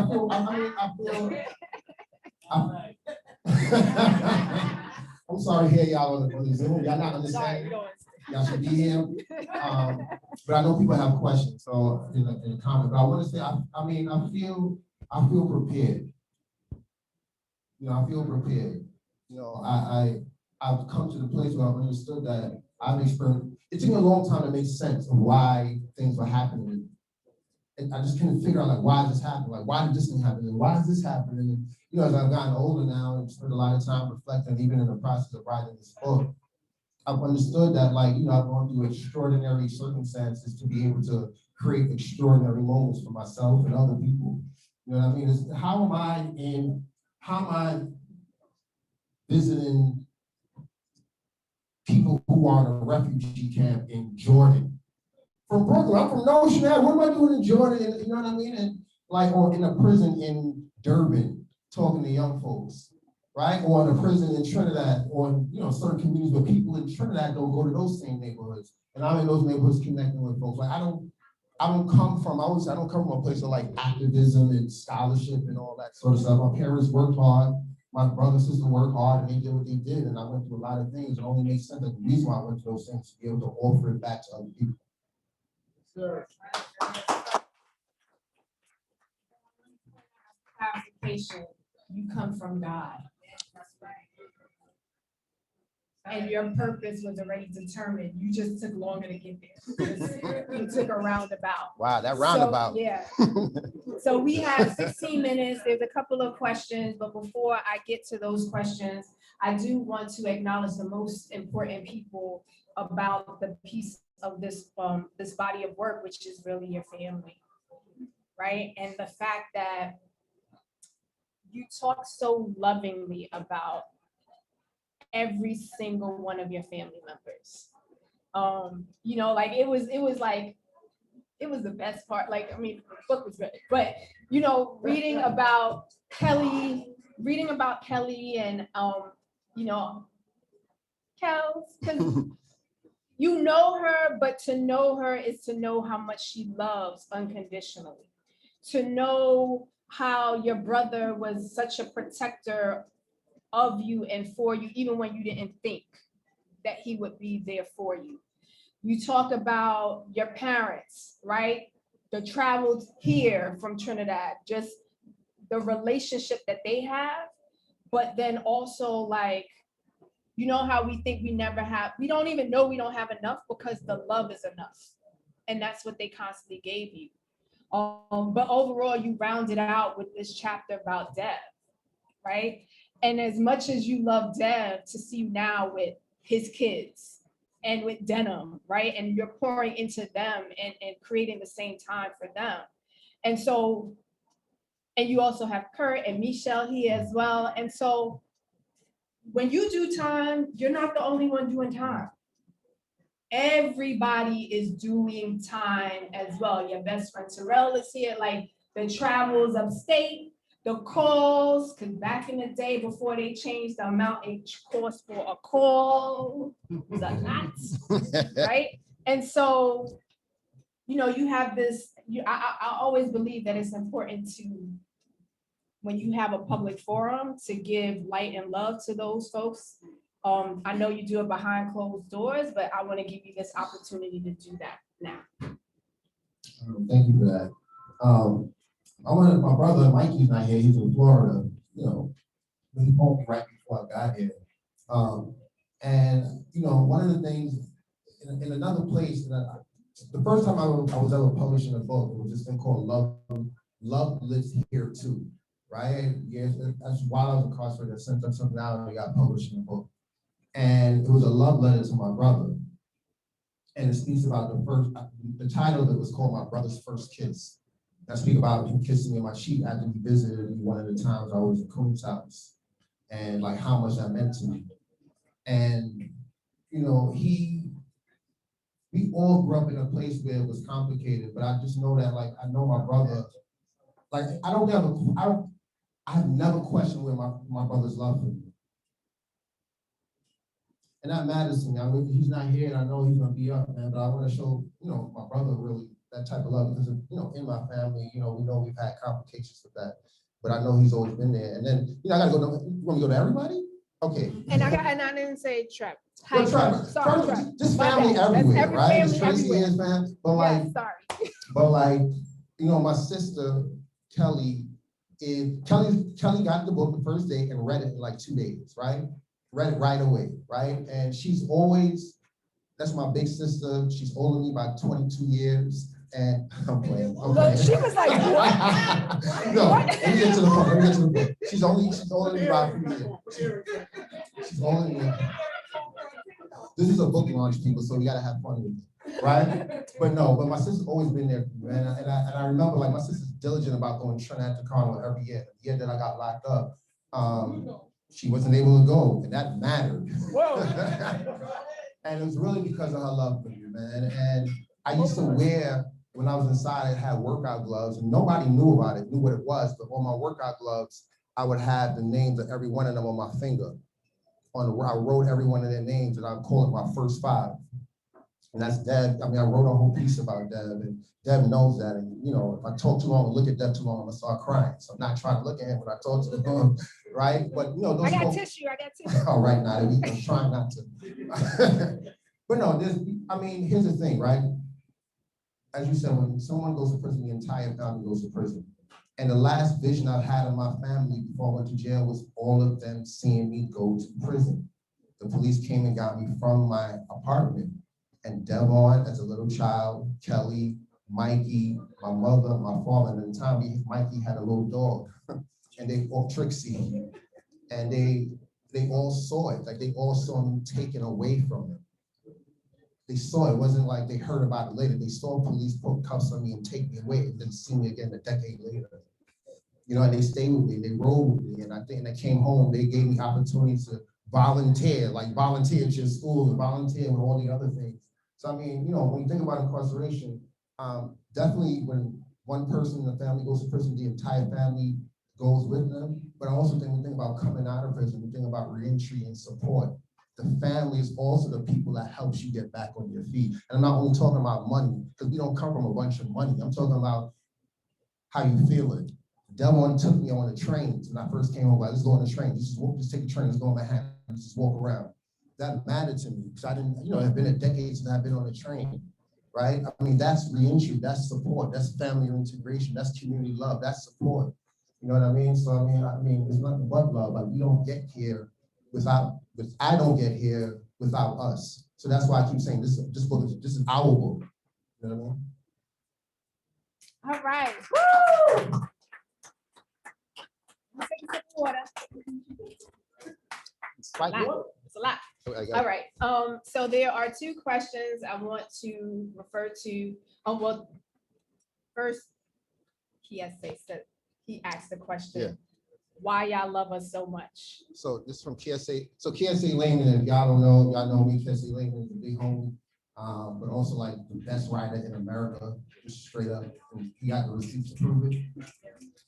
I'm sorry to hear y'all on the Zoom. Y'all not understanding. Y'all should be here. But I know people have questions, so in the comment. But I want to say, I feel prepared. You know, I feel prepared. You know, I've come to the place where I've understood that I've experienced. It took me a long time to make sense of why things were happening. And I just couldn't figure out like why this happened, like why did this thing happen, and why is this happening? And you know, as I've gotten older now and spent a lot of time reflecting, even in the process of writing this book, I've understood that, like, you know, I've gone through extraordinary circumstances to be able to create extraordinary moments for myself and other people. You know what I mean? It's, how am I visiting people who are in a refugee camp in Jordan? From Brooklyn, I'm from Notion. What am I doing in Jordan? And, you know what I mean? And like, or in a prison in Durban, talking to young folks, right? Or in a prison in Trinidad, or you know, certain communities where people in Trinidad don't go to those same neighborhoods, and I'm in those neighborhoods connecting with folks. Like I don't come from a place of like activism and scholarship and all that sort of stuff. My parents worked hard. My brother and sister worked hard, and they did what they did. And I went through a lot of things. It only makes sense that the reason why I went through those things to be able to offer it back to other people. Sure. Clarification, you come from God. And your purpose was already determined. You just took longer to get there. You took a roundabout. Wow, that roundabout. So, yeah. So we have 16 minutes. There's a couple of questions, but before I get to those questions, I do want to acknowledge the most important people about the piece of this this body of work, which is really your family, right? And the fact that you talk so lovingly about every single one of your family members. You know, like it was the best part. Like, I mean, the book was good, but you know, reading about Kelly and you know, Kels, because you know her, but to know her is to know how much she loves unconditionally. To know how your brother was such a protector of you and for you, even when you didn't think that he would be there for you. You talk about your parents, right? The travels here from Trinidad, just the relationship that they have, but then also like, you know how we think we never have, we don't even know we don't have enough because the love is enough. And that's what they constantly gave you. But overall, you rounded out with this chapter about Dev, right? And as much as you love Dev, to see you now with his kids and with Denim, right? And you're pouring into them and creating the same time for them. And so, and you also have Kurt and Michelle here as well. And so when you do time, you're not the only one doing time. Everybody is doing time as well. Your best friend Terrell is here, like the travels upstate, the calls, because back in the day before they changed the amount it cost for a call, it was a lot, right? And so, you know, you have this, I always believe that it's important to, when you have a public forum, to give light and love to those folks. I know you do it behind closed doors, but I want to give you this opportunity to do that now. Thank you for that. My brother Mikey's not here. He's in Florida. You know, he called me right before I got here. And you know, one of the things in another place that the first time I was ever publishing a book, it was this thing called Love Lives Here Too, right? Yeah, that's while I was incarcerated. I sent up something out and I got published in a book. And it was a love letter to my brother. And it speaks about the title of it was called My Brother's First Kiss. I speak about him kissing me on my cheek after he visited me one of the times I was in Coon's house, and like how much that meant to me. And you know, we all grew up in a place where it was complicated, but I just know that, like, I know my brother, like, I've never questioned where my brother's love for me. And that matters to me. I mean, he's not here, and I know he's gonna be up, man, but I wanna show, you know, my brother really that type of love, because, you know, in my family, you know, we know we've had complications with that, but I know he's always been there. And then, you know, I gotta go to, you want me to go to everybody? Okay. And I didn't say Trap. Well, Trap, just family everywhere, right? Just Tracy is, man. But like, yeah, sorry. But like, you know, my sister Kelly Kelly got the book the first day and read it in like 2 days, right? Read it right away, right? And she's always, that's my big sister. She's older than me by 22 years. And I'm playing. She was like, what? No, let me get to the book. She's older than me by 3 years. She's older than me. This is a book launch, people, so we gotta have fun with it, right? But my sister's always been there, man. And I remember, like, my sister's diligent about going to Trinidad to Carnival every year. The year that I got locked up, she wasn't able to go, and that mattered. And it was really because of her love for me, man. And I used to wear, when I was inside, I had workout gloves, and nobody knew about it, knew what it was, but on my workout gloves, I would have the names of every one of them on my finger. I wrote every one of their names, and I'm calling my first 5. And that's Deb. I mean, I wrote a whole piece about Deb, and Deb knows that. And, you know, if I talk too long or look at Deb too long, I'm gonna start crying. So I'm not trying to look at him when I talk to him, right? But, you know, those I got tissue. All right, now I'm trying not to. But no, here's the thing, right? As you said, when someone goes to prison, the entire family goes to prison. And the last vision I've had of my family before I went to jail was all of them seeing me go to prison. The police came and got me from my apartment. And Devon, as a little child, Kelly, Mikey, my mother, my father, and at the time, Mikey had a little dog, and they all Trixie, and they all saw it. Like, they all saw me taken away from them. They saw it. It wasn't like they heard about it later. They saw police put cuffs on me and take me away, and then see me again a decade later. You know, and they stayed with me, they rolled with me, and I think when I came home, they gave me opportunities to volunteer at your school, and volunteer with all the other things. So, I mean, you know, when you think about incarceration, definitely when one person in the family goes to prison, the entire family goes with them. But I also think when we think about coming out of prison, we think about reentry and support. The family is also the people that helps you get back on your feet. And I'm not only talking about money, because we don't come from a bunch of money. I'm talking about how you feel it. Delmon took me on the trains when I first came home. Like, let's go on the train. Just take the train. Let's go on Manhattan. Let's just walk around. That mattered to me because I didn't, you know, it's been a decade since I've been on a train, right? I mean, that's reentry, that's support, that's family integration, that's community love, that's support. You know what I mean? So I mean, it's nothing but love. Like, we don't get here I don't get here without us. So that's why I keep saying this is our book. You know what I mean? All right. Woo! Take a sip of water. It's a lot. All right. So there are 2 questions I want to refer to. Well, first, he asked the question. Yeah. Why y'all love us so much? So this is from KSA. So KSA Layman, if y'all don't know, y'all know me. KSA Layman is a big homie, but also like the best writer in America, just straight up. And he got the receipts to prove it.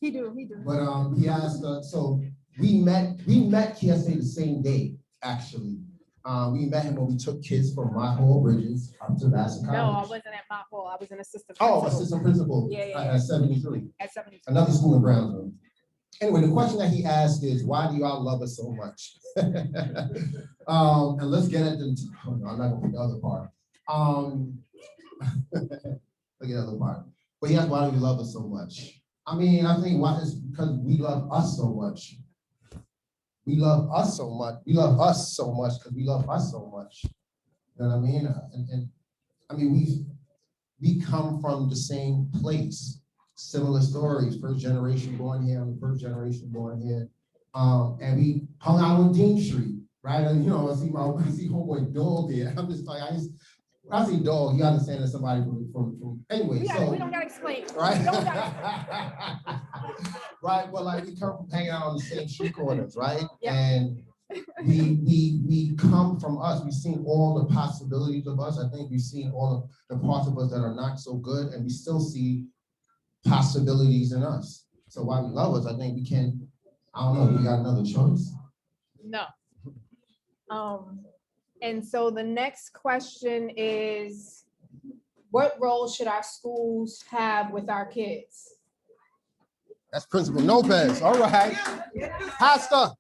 He do. But he asked. So we met KSA the same day, actually. We met him when we took kids from Mott Hall Bridges up to Vassar College. No, I wasn't at Mott Hall. I was an assistant principal. Oh, assistant principal. Yeah. At 73. At 73. Another school in Brownsville. Anyway, the question that he asked is, why do y'all love us so much? And let's get into, oh no, I'm not gonna put the other part. Look at the other part. But he asked, why do you love us so much? I mean, I think why is because we love us so much. We love us so much. We love us so much because we love us so much. You know what I mean? And I mean, we come from the same place. Similar stories, first generation born here, I'm the first generation born here. And we hung out on Dean Street, right? And I see homeboy dog there. I'm just like, when I see dog, you understand that somebody from anyway. We don't gotta explain. Right? We don't gotta Right, but like we come from hanging out on the same street corners, right? Yeah. And we come from us. We've seen all the possibilities of us. I think we've seen all of the parts of us that are not so good, and we still see possibilities in us. So while we love us, I think we can, I don't know, we got another choice. No. And so the next question is, what role should our schools have with our kids? That's Principal Lopez. All right. Pastor.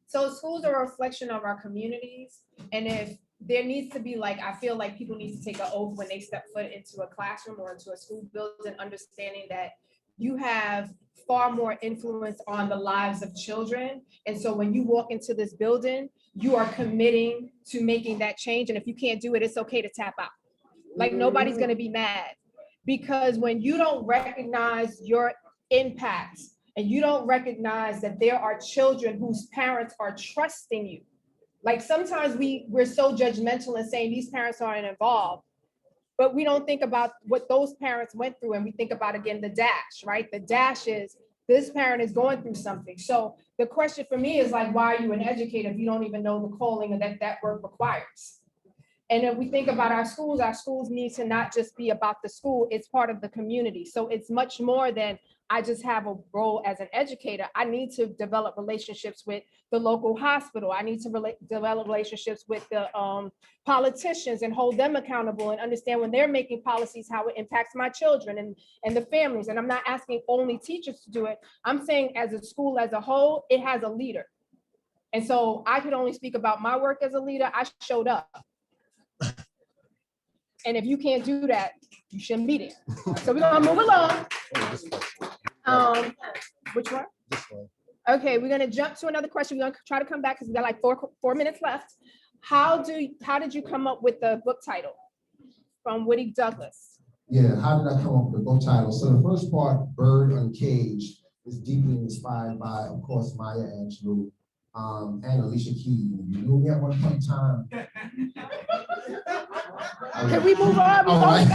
So schools are a reflection of our communities. And if there needs to be I feel like people need to take an oath when they step foot into a classroom or into a school building, understanding that you have far more influence on the lives of children. And so when you walk into this building, you are committing to making that change. And if you can't do it, it's okay to tap out. Nobody's gonna be mad. Because when you don't recognize your impact and you don't recognize that there are children whose parents are trusting you. Sometimes we're so judgmental and saying these parents aren't involved, but we don't think about what those parents went through. And we think about, again, the dash, right? The dash is this parent is going through something. So the question for me is why are you an educator if you don't even know the calling that work requires? And if we think about our schools need to not just be about the school, it's part of the community. So it's much more than I just have a role as an educator. I need to develop relationships with the local hospital. I need to develop relationships with the politicians and hold them accountable and understand when they're making policies, how it impacts my children and the families. And I'm not asking only teachers to do it. I'm saying as a school as a whole, it has a leader. And so I could only speak about my work as a leader. I showed up. And if you can't do that, you shouldn't be there. So we're gonna move along. Which one? This one. Okay, we're gonna jump to another question. We're gonna try to come back because we got four minutes left. How did you come up with the book title from Woody Douglas? Yeah, how did I come up with the book title? So the first part, Bird Uncaged, is deeply inspired by, of course, Maya Angelou and Alicia Keys. You knew me at one point in time. Can we move on? All right.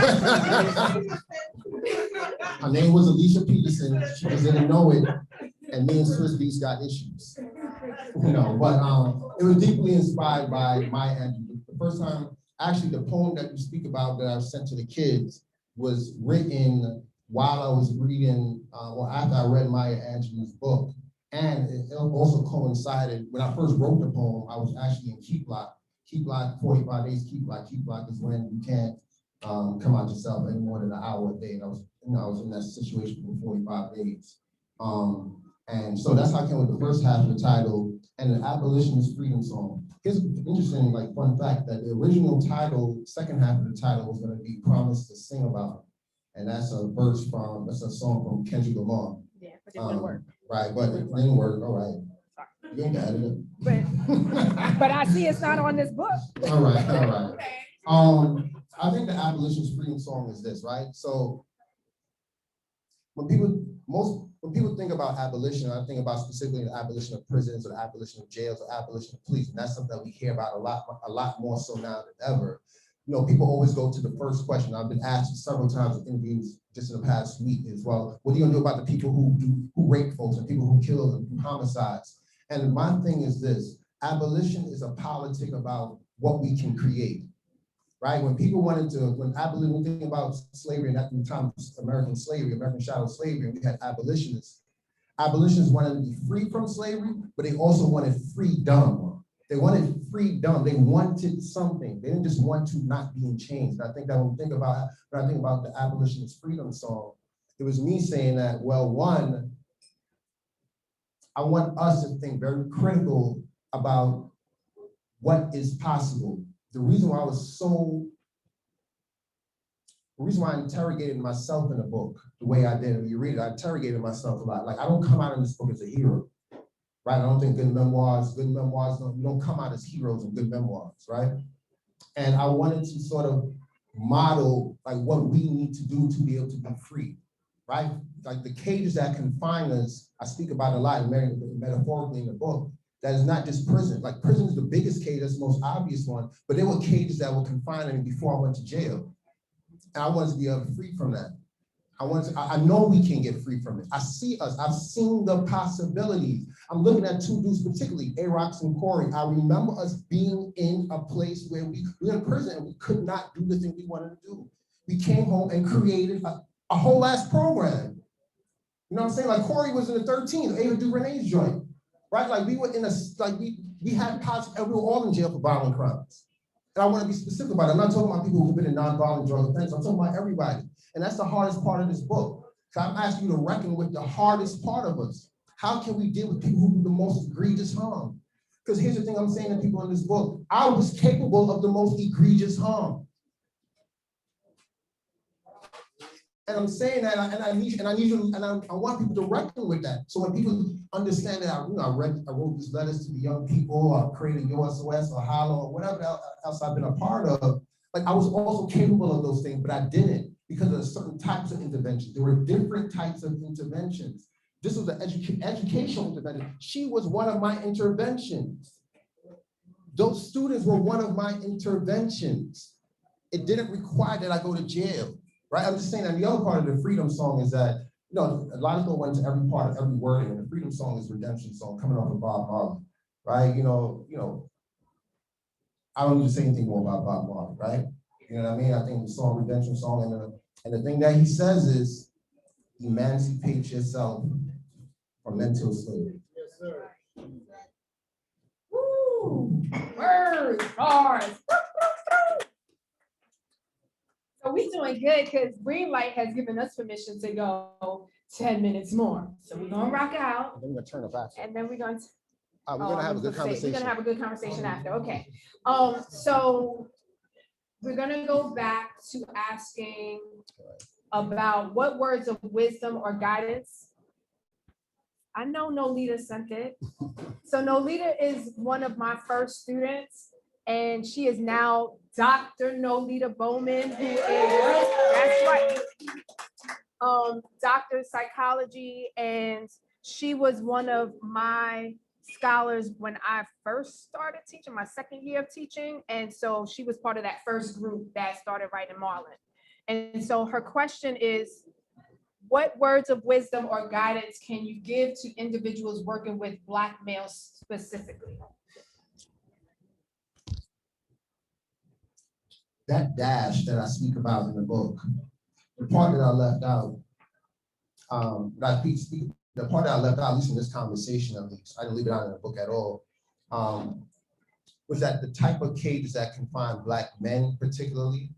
Her name was Alicia Peterson. She was in the know it, and me and Swiss Beats got issues. But it was deeply inspired by Maya Angelou. The first time, actually, the poem that you speak about that I sent to the kids was written while I was reading, after I read Maya Angelou's book. And it also coincided, when I first wrote the poem, I was actually in Keep Block. Keep Block, 45 days Keep Block. Keep Block is when you can't come out yourself any more than an hour a day. And I was in that situation for 45 days. And so that's how I came with the first half of the title and the abolitionist freedom song. Here's an interesting fun fact that the original title, second half of the title was gonna be Promise to Sing About. And that's a song from Kendrick Lamar. Yeah, but it didn't work. Right, but it didn't work, all right. You ain't got it. But I see it's not on this book. All right. I think the abolitionist freedom song is this, right? So when people think about abolition, I think about specifically the abolition of prisons or the abolition of jails or abolition of police, and that's something that we hear about a lot more so now than ever. People always go to the first question. I've been asked several times in interviews just in the past week as well. What are you gonna do about the people who rape folks and people who kill and do homicides? And my thing is this: abolition is a politic about what we can create, right? When people when we think about slavery and at the time of American slavery, American shadow slavery, and we had abolitionists. Abolitionists wanted to be free from slavery, but they also wanted freedom. They wanted freedom. They wanted something. They didn't just want to not be in chains. And I think that when I think about the abolitionist freedom song, it was me saying that, well, one, I want us to think very critical about what is possible. The reason why I interrogated myself in the book the way I did, when you read it, I interrogated myself a lot. I don't come out in this book as a hero. right? I don't think good memoirs don't come out as heroes in good memoirs, right? And I wanted to sort of model like what we need to do to be able to be free, right? Like the cages that confine us, I speak about a lot metaphorically in the book, that is not just prison. Like prison is the biggest cage, that's the most obvious one, but there were cages that were confining me before I went to jail. And I wanted to be able to free from that. I know we can get free from it. I see us, I've seen the possibilities. I'm looking at two dudes, particularly A-Rox and Corey. I remember us being in a place where we were in prison and we could not do the thing we wanted to do. We came home and created a whole ass program. You know what I'm saying? Like Corey was in the 13th, Ava DuVernay's joint, right? Like we were in a, like we had positive, and we were all in jail for violent crimes. And I want to be specific about it. I'm not talking about people who've been in nonviolent drug offense. I'm talking about everybody. And that's the hardest part of this book. So I'm asking you to reckon with the hardest part of us. How can we deal with people who do the most egregious harm? Because here's the thing I'm saying to people in this book. I was capable of the most egregious harm. And I'm saying that, I want people to reckon with that. So when people understand that, I wrote these letters to the young people, I created USOS or Hollow or whatever else I've been a part of. Like I was also capable of those things, but I didn't because of certain types of interventions. There were different types of interventions. This was an educational intervention. She was one of my interventions. Those students were one of my interventions. It didn't require that I go to jail. Right, I'm just saying that the other part of the freedom song is that, a lot of people went to every part of every wording, and the freedom song is redemption song coming off of Bob Marley, right? I don't need to say anything more about Bob Marley, right? You know what I mean? I think the song redemption song, and the thing that he says is, emancipate yourself from mental slavery. Yes, sir. Woo! Words, bars. So we're doing good because Greenlight has given us permission to go 10 minutes more. So we're gonna rock out. And then we're gonna turn it back. And then we're gonna have a good conversation. We're gonna have a good conversation after. Okay. So we're gonna go back to asking about what words of wisdom or guidance. I know Nolita sent it. So Nolita is one of my first students, and she is now Dr. Nolita Bowman, who is, that's right, doctor of psychology, and she was one of my scholars when I first started teaching, my second year of teaching, and so she was part of that first group that started writing Marlon. And so her question is, what words of wisdom or guidance can you give to individuals working with Black males specifically? That dash that I speak about in the book, the part that I left out, the part that I left out, at least in this conversation, at least, I didn't leave it out in the book at all, was that the type of cages that confine Black men particularly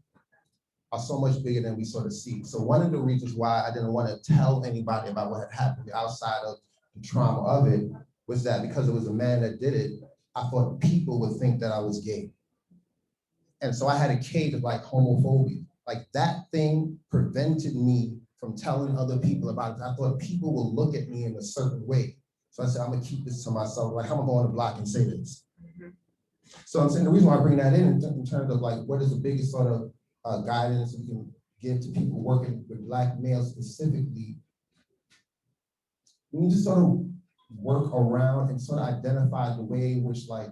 are so much bigger than we sort of see. So one of the reasons why I didn't want to tell anybody about what had happened outside of the trauma of it was that because it was a man that did it, I thought people would think that I was gay. And so I had a cage of like homophobia. Like that thing prevented me from telling other people about it. I thought people will look at me in a certain way. So I said, I'm gonna keep this to myself. Like, how am I going on the block and say this? So I'm saying the reason why I bring that in terms of like, what is the biggest sort of guidance we can give to people working with Black males specifically, we need to sort of work around and sort of identify the way in which, like,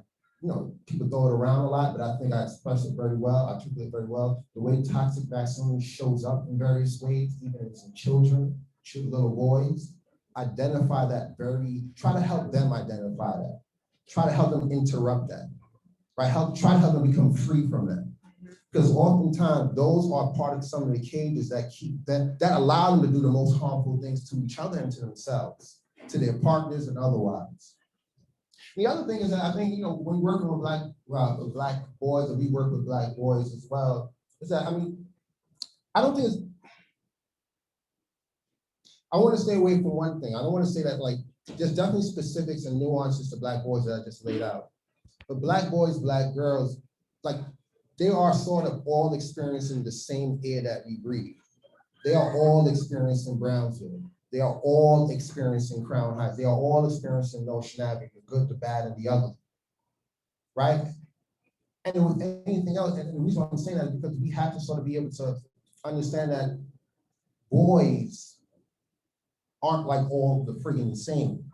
people throw it around a lot, but I think I express it very well, articulate very well. The way toxic masculinity shows up in various ways, even in some children, little boys, identify that try to help them identify that. Try to help them interrupt that, right? Try to help them become free from that. Because oftentimes those are part of some of the cages that that allow them to do the most harmful things to each other and to themselves, to their partners and otherwise. The other thing is that I think, when working with Black boys, and we work with Black boys as well, is that, I don't think I want to stay away from one thing. I don't want to say that, like, there's definitely specifics and nuances to Black boys that I just laid out. But Black boys, Black girls, like, they are sort of all experiencing the same air that we breathe. They are all experiencing Brownsville. They are all experiencing Crown Heights. They are all experiencing no shenanigans, the good, the bad, and the ugly, right? And with anything else, and the reason why I'm saying that is because we have to sort of be able to understand that boys aren't like all the friggin' same.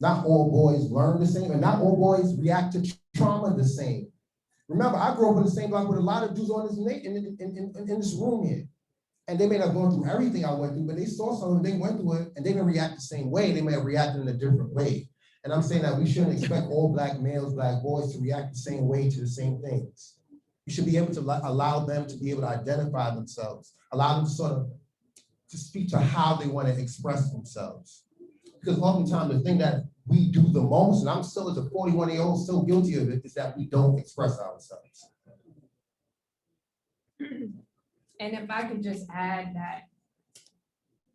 Not all boys learn the same, and not all boys react to trauma the same. Remember, I grew up in the same block with a lot of dudes on this in this room here. And they may not have gone through everything I went through, but they saw something, they went through it, and they didn't react the same way. They may have reacted in a different way. And I'm saying that we shouldn't expect all Black males, Black boys to react the same way to the same things. We should be able to allow them to be able to identify themselves, allow them to sort of to speak to how they want to express themselves. Because oftentimes the thing that we do the most, and I'm still as a 41-year-old still guilty of it, is that we don't express ourselves. And if I could just add that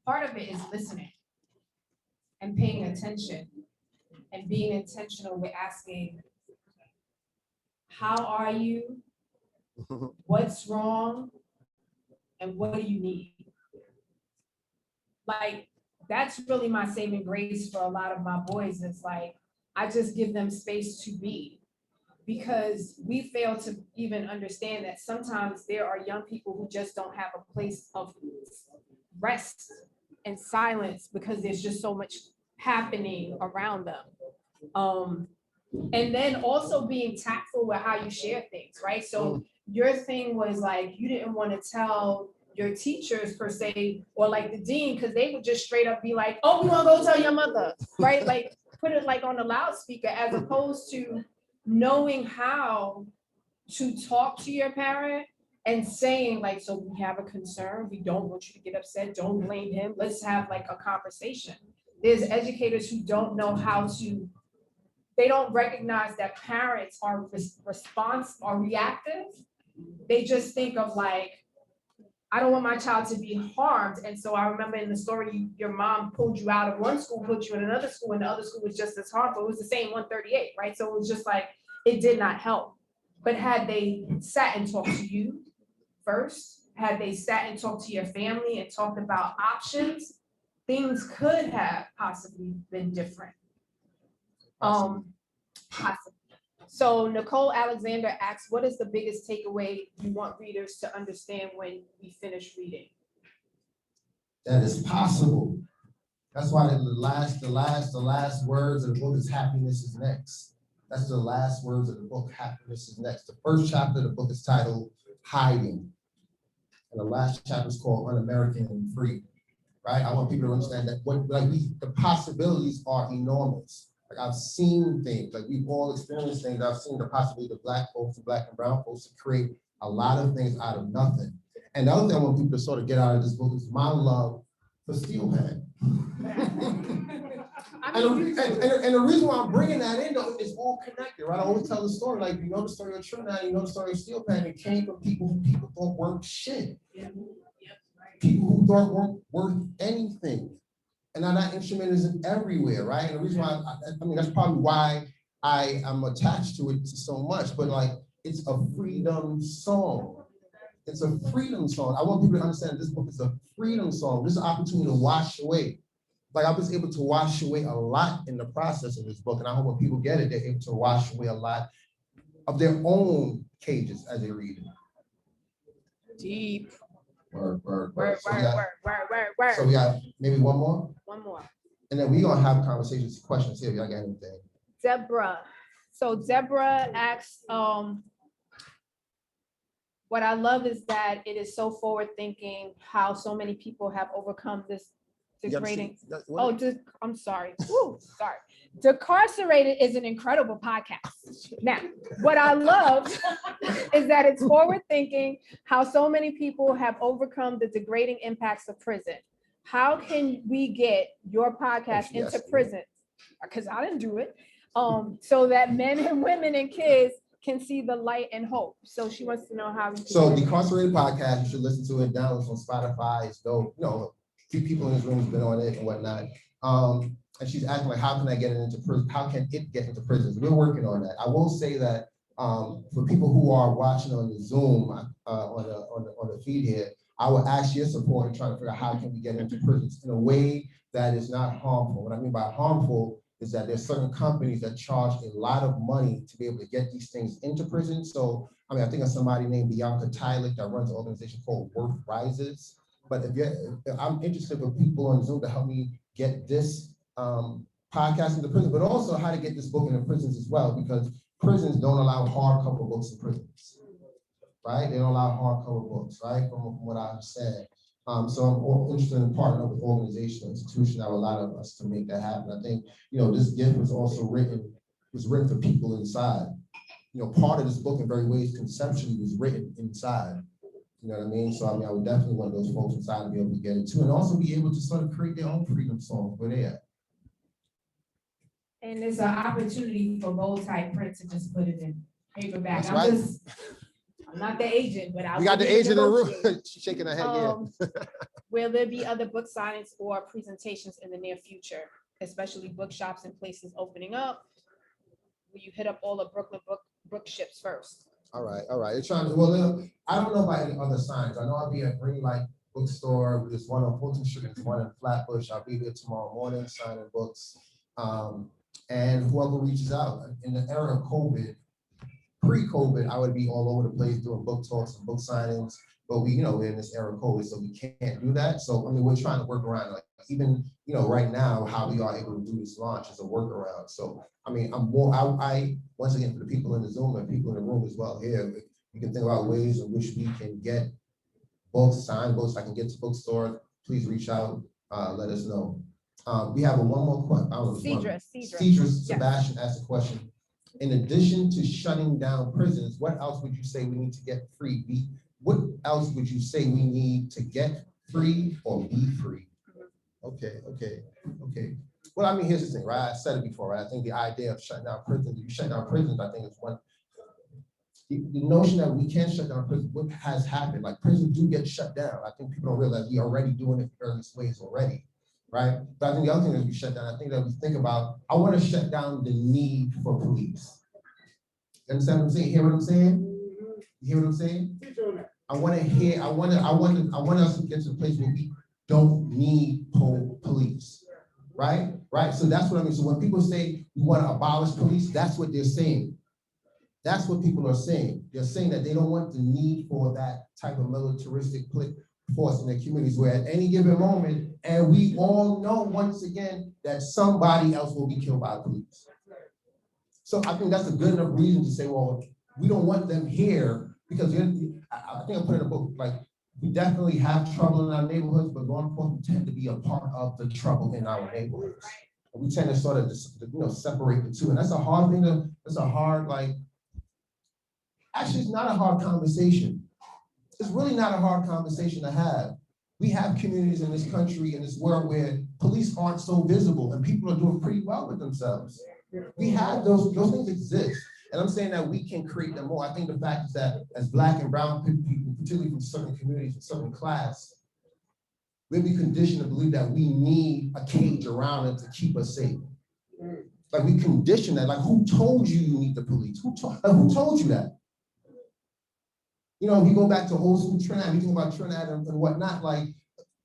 part of it is listening and paying attention and being intentional with asking, how are you? What's wrong? And what do you need? Like, that's really my saving grace for a lot of my boys. It's like, I just give them space to be, because we fail to even understand that sometimes there are young people who just don't have a place of rest and silence because there's just so much happening around them. And then also being tactful with how you share things, right? So your thing was like, you didn't want to tell your teachers per se, or like the dean, because they would just straight up be like, oh, we want to go tell your mother, right? Like put it like on a loudspeaker, as opposed to knowing how to talk to your parent and saying like, so we have a concern, we don't want you to get upset, don't blame him, let's have like a conversation. There's educators who don't know how to, they don't recognize that parents are reactive. They just think of like, I don't want my child to be harmed. And so I remember in the story, your mom pulled you out of one school, put you in another school, and the other school was just as harmful. It was the same 138, right? So it was just like, it did not help. But had they sat and talked to you first, had they sat and talked to your family and talked about options, things could have possibly been different. Possibly. So Nicole Alexander asks, what is the biggest takeaway you want readers to understand when we finish reading? That is possible. That's why the last words of the book is happiness is next. That's the last words of the book, happiness is next. The first chapter of the book is titled Hiding. And the last chapter is called Un-American and Free. Right? I want people to understand that the possibilities are enormous. Like I've seen things, like we've all experienced things. I've seen the possibility of Black folks and Black and brown folks to create a lot of things out of nothing. And the other thing I want people to sort of get out of this book is my love for steel pan. And the reason why I'm bringing that in though is all connected, right? I always tell the story, like you know the story of Trinidad, you know the story of steel pan. It came from people who people thought weren't shit. People who thought weren't worth anything. And now that instrument is everywhere, right? And the reason why, I mean, that's probably why I am attached to it so much, but like, it's a freedom song. It's a freedom song. I want people to understand this book is a freedom song. This is an opportunity to wash away. Like I was able to wash away a lot in the process of this book. And I hope when people get it, they're able to wash away a lot of their own cages as they read it. Deep. Word. Word. So we got maybe one more? One more. And then we're gonna have conversations, questions here, if y'all got anything. Deborah. So Deborah asks, what I love is that it is so forward thinking, how so many people have overcome this degrading. I'm sorry. Woo, sorry. Decarcerated is an incredible podcast. Now, what I love is that it's forward thinking, how so many people have overcome the degrading impacts of prison. How can we get your podcast into prisons? Because I didn't do it. So that men and women and kids can see the light and hope. So she wants to know how. So the Incarcerated podcast, you should listen to it. Download on Spotify. It's dope. You know, a few people in this room have been on it and whatnot. And she's asking like, how can I get it into prison? How can it get into prisons? We're working on that. I will say that for people who are watching on the Zoom on the feed here, I will ask your support in trying to figure out how can we get into prisons in a way that is not harmful. What I mean by harmful is that there's certain companies that charge a lot of money to be able to get these things into prison. So, I mean, I think of somebody named Bianca Tyler that runs an organization called Worth Rises. But if I'm interested for people on Zoom to help me get this podcast into prison, but also how to get this book into prisons as well, because prisons don't allow hardcover books in prisons, right? They don't allow hardcover books, right? From what I've said. So I'm interested in partnering up with organizations and institutions that will allow us to make that happen. I think, this gift was written for people inside. Part of this book in very ways conceptually was written inside. You know what I mean? So I would definitely want those folks inside to be able to get it too, and also be able to sort of create their own freedom songs where they at. And there's an opportunity for bold type print to just put it in paperback. That's I'm not the agent, but I we got the agent in the room. She's shaking her head, yeah. Will there be other book signings or presentations in the near future, especially bookshops and places opening up? Will you hit up all the Brooklyn book ships first? All right. It's trying to, well, I don't know about any other signs. I know I'll be at Greenlight Bookstore. There's one on Fulton Street and one in Flatbush. I'll be there tomorrow morning signing books. And whoever reaches out. In the era of COVID, pre-COVID, I would be all over the place doing book talks and book signings, but we're in this era of COVID, so we can't do that. So, we're trying to work around, like even, right now, how we are able to do this launch is a workaround. So, I once again, for the people in the Zoom and people in the room as well here, you can think about ways in which we can get books, signed books. I can get to bookstore. Please reach out, let us know. We have one more question. Cedra Sebastian asked a question. In addition to shutting down prisons, what else would you say we need to get free? What else would you say we need to get free or be free? Okay. Well, here's the thing, right? I said it before, right? I think the idea of shutting down prisons, you shut down prisons, I think is one. The notion that we can shut down prisons, what has happened? Like prisons do get shut down. I think people don't realize we're already doing it in various ways already. Right? But I think the other thing that we shut down, I think that we think about, I want to shut down the need for police. You understand what I'm saying? Hear what I'm saying? You hear what I'm saying? I want us to get to the place where we don't need police. Right? So that's what I mean. So when people say we want to abolish police, that's what they're saying. That's what people are saying. They're saying that they don't want the need for that type of militaristic force in their communities, where at any given moment, and we all know once again that somebody else will be killed by police. So I think that's a good enough reason to say, well, we don't want them here, because I think I put in a book, like, we definitely have trouble in our neighborhoods, but law enforcement tend to be a part of the trouble in our neighborhoods. And we tend to sort of separate the two. And that's a hard thing actually, it's not a hard conversation. It's really not a hard conversation to have. We have communities in this country, in this world, where police aren't so visible and people are doing pretty well with themselves. We have those things exist. And I'm saying that we can create them more. I think the fact is that as Black and brown people, particularly from certain communities, from certain class, we'll be conditioned to believe that we need a cage around it to keep us safe. Like we condition that. Like, who told you need the police? Who told you that? If you go back to old school Trinidad, you think about Trinidad and whatnot, like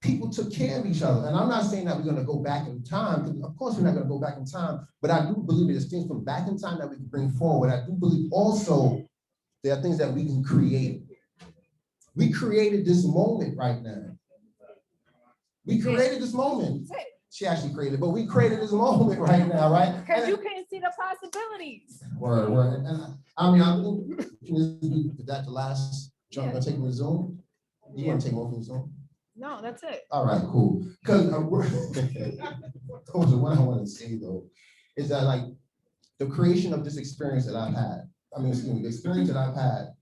people took care of each other. And I'm not saying that we're going to go back in time, because of course we're not going to go back in time, but I do believe there's things from back in time that we can bring forward. I do believe also there are things that we can create. We created this moment right now. We created this moment. She actually created it, but we created this moment right now, right? Because you couldn't see the possibilities. Word. And I think, is that the last jump? I'm taking the Zoom? You want to take over the Zoom? No, that's it. All right, cool. Because what I want to say though, is that like the creation of this experience that I've had, the experience that I've had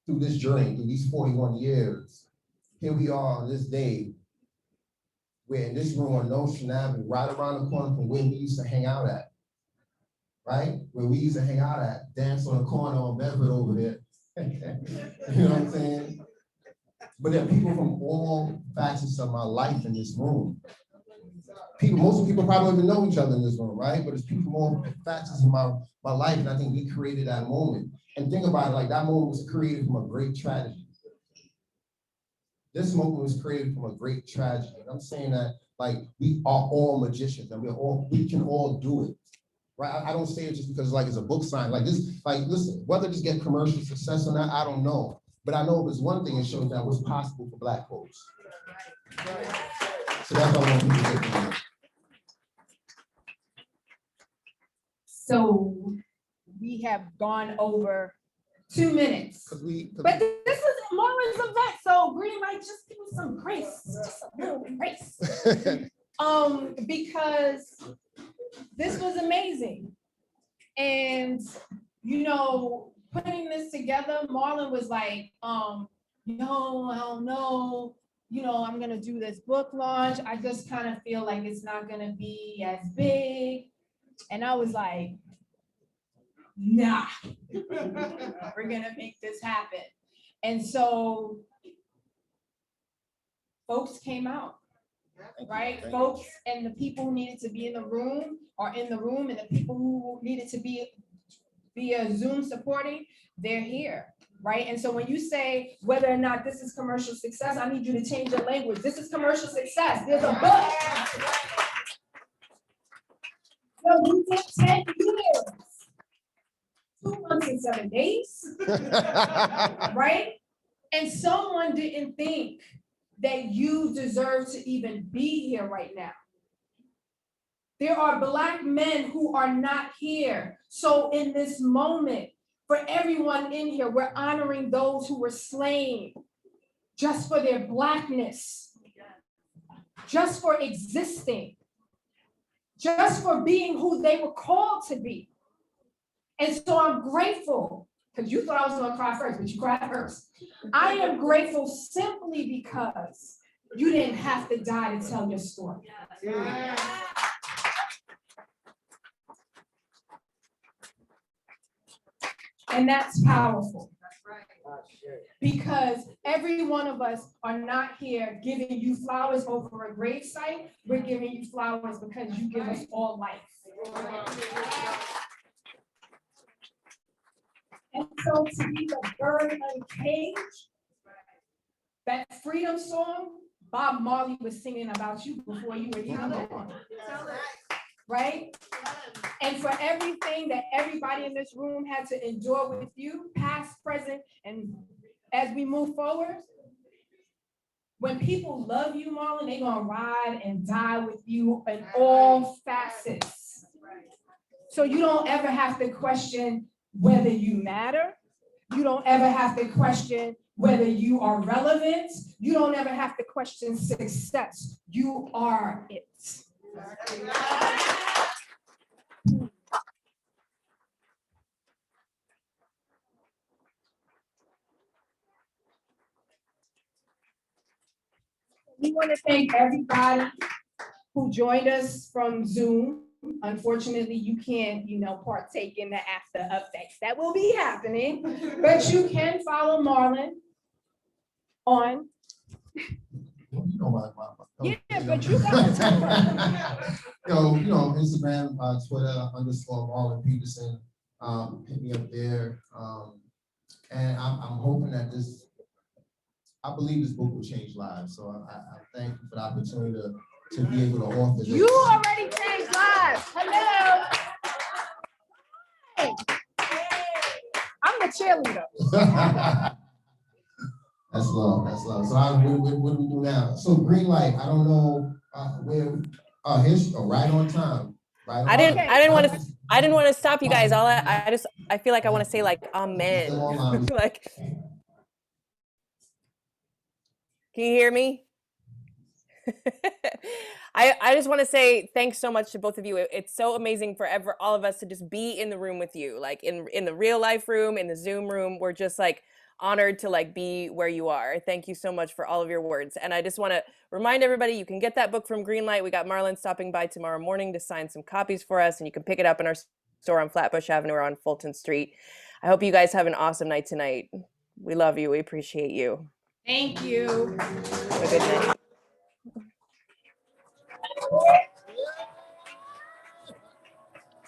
through this journey, through these 41 years, here we are on this day, we're in this room on Nostrand Avenue, right around the corner from where we used to hang out at, right? Where we used to hang out at, dance on the corner on Bedford over there. You know what I'm saying? But there are people from all facets of my life in this room. Most people probably don't even know each other in this room, right? But it's people from all facets of my life, and I think we created that moment. And think about it, like that moment was created from a great tragedy. this movement was created from a great tragedy. And I'm saying that like we are all magicians and we can all do it. Right? I don't say it just because like it's a book sign. Like this, like listen, whether this get commercial success or not, I don't know. But I know if it's one thing, it shows that what's possible for Black folks. So that's what I want people to get from it. So we have gone over 2 minutes. But this is Marlon's event, so green light, just give me some grace, just a little grace. Because this was amazing. And, you know, putting this together, Marlon was like, no, I don't know. You know, I'm gonna do this book launch. I just kind of feel like it's not gonna be as big. And I was like, nah, we're gonna make this happen. And so folks came out, right? Folks and the people who needed to be in the room are in the room, and the people who needed to be via Zoom supporting, they're here, right? And so when you say whether or not this is commercial success, I need you to change your language. This is commercial success. There's a book. So we did 10 years. 2 months and 7 days, right? And someone didn't think that you deserve to even be here right now. There are Black men who are not here. So in this moment, for everyone in here, we're honoring those who were slain just for their Blackness, just for existing, just for being who they were called to be. And so I'm grateful, because you thought I was gonna cry first, but you cried first. I am grateful simply because you didn't have to die to tell your story. And that's powerful. Because every one of us are not here giving you flowers over a gravesite. We're giving you flowers because you give us all life. And so to be the bird uncaged, that freedom song, Bob Marley was singing about you before you were even born. Right? And for everything that everybody in this room had to endure with you, past, present, and as we move forward, when people love you, Marlon, they're gonna ride and die with you in all facets. So you don't ever have to question whether you matter. You don't ever have to question whether you are relevant. You don't ever have to question success. You are it. We want to thank everybody who joined us from Zoom. Unfortunately, you can't, partake in the after effects that will be happening, but you can follow Marlon on. Yeah, but you got Instagram, Twitter, _Marlon Peterson. Hit me up there. And I'm hoping that I believe this book will change lives. So I thank you for the opportunity to be able to author this. You already changed lives. Hello. Hey. I'm the cheerleader. That's love. That's love. So what do we do now? So green light. I don't know where. Here's right on time. Right on I didn't want to stop you guys. I feel like I want to say like amen. Like, can you hear me? I just want to say thanks so much to both of you. It's so amazing for all of us to just be in the room with you, like in the real life room, in the Zoom room. We're just like honored to like be where you are. Thank you so much for all of your words. And I just want to remind everybody, you can get that book from Greenlight. We got Marlon stopping by tomorrow morning to sign some copies for us, and you can pick it up in our store on Flatbush Avenue or on Fulton Street. I hope you guys have an awesome night tonight. We love you. We appreciate you. Thank you. Have a good night.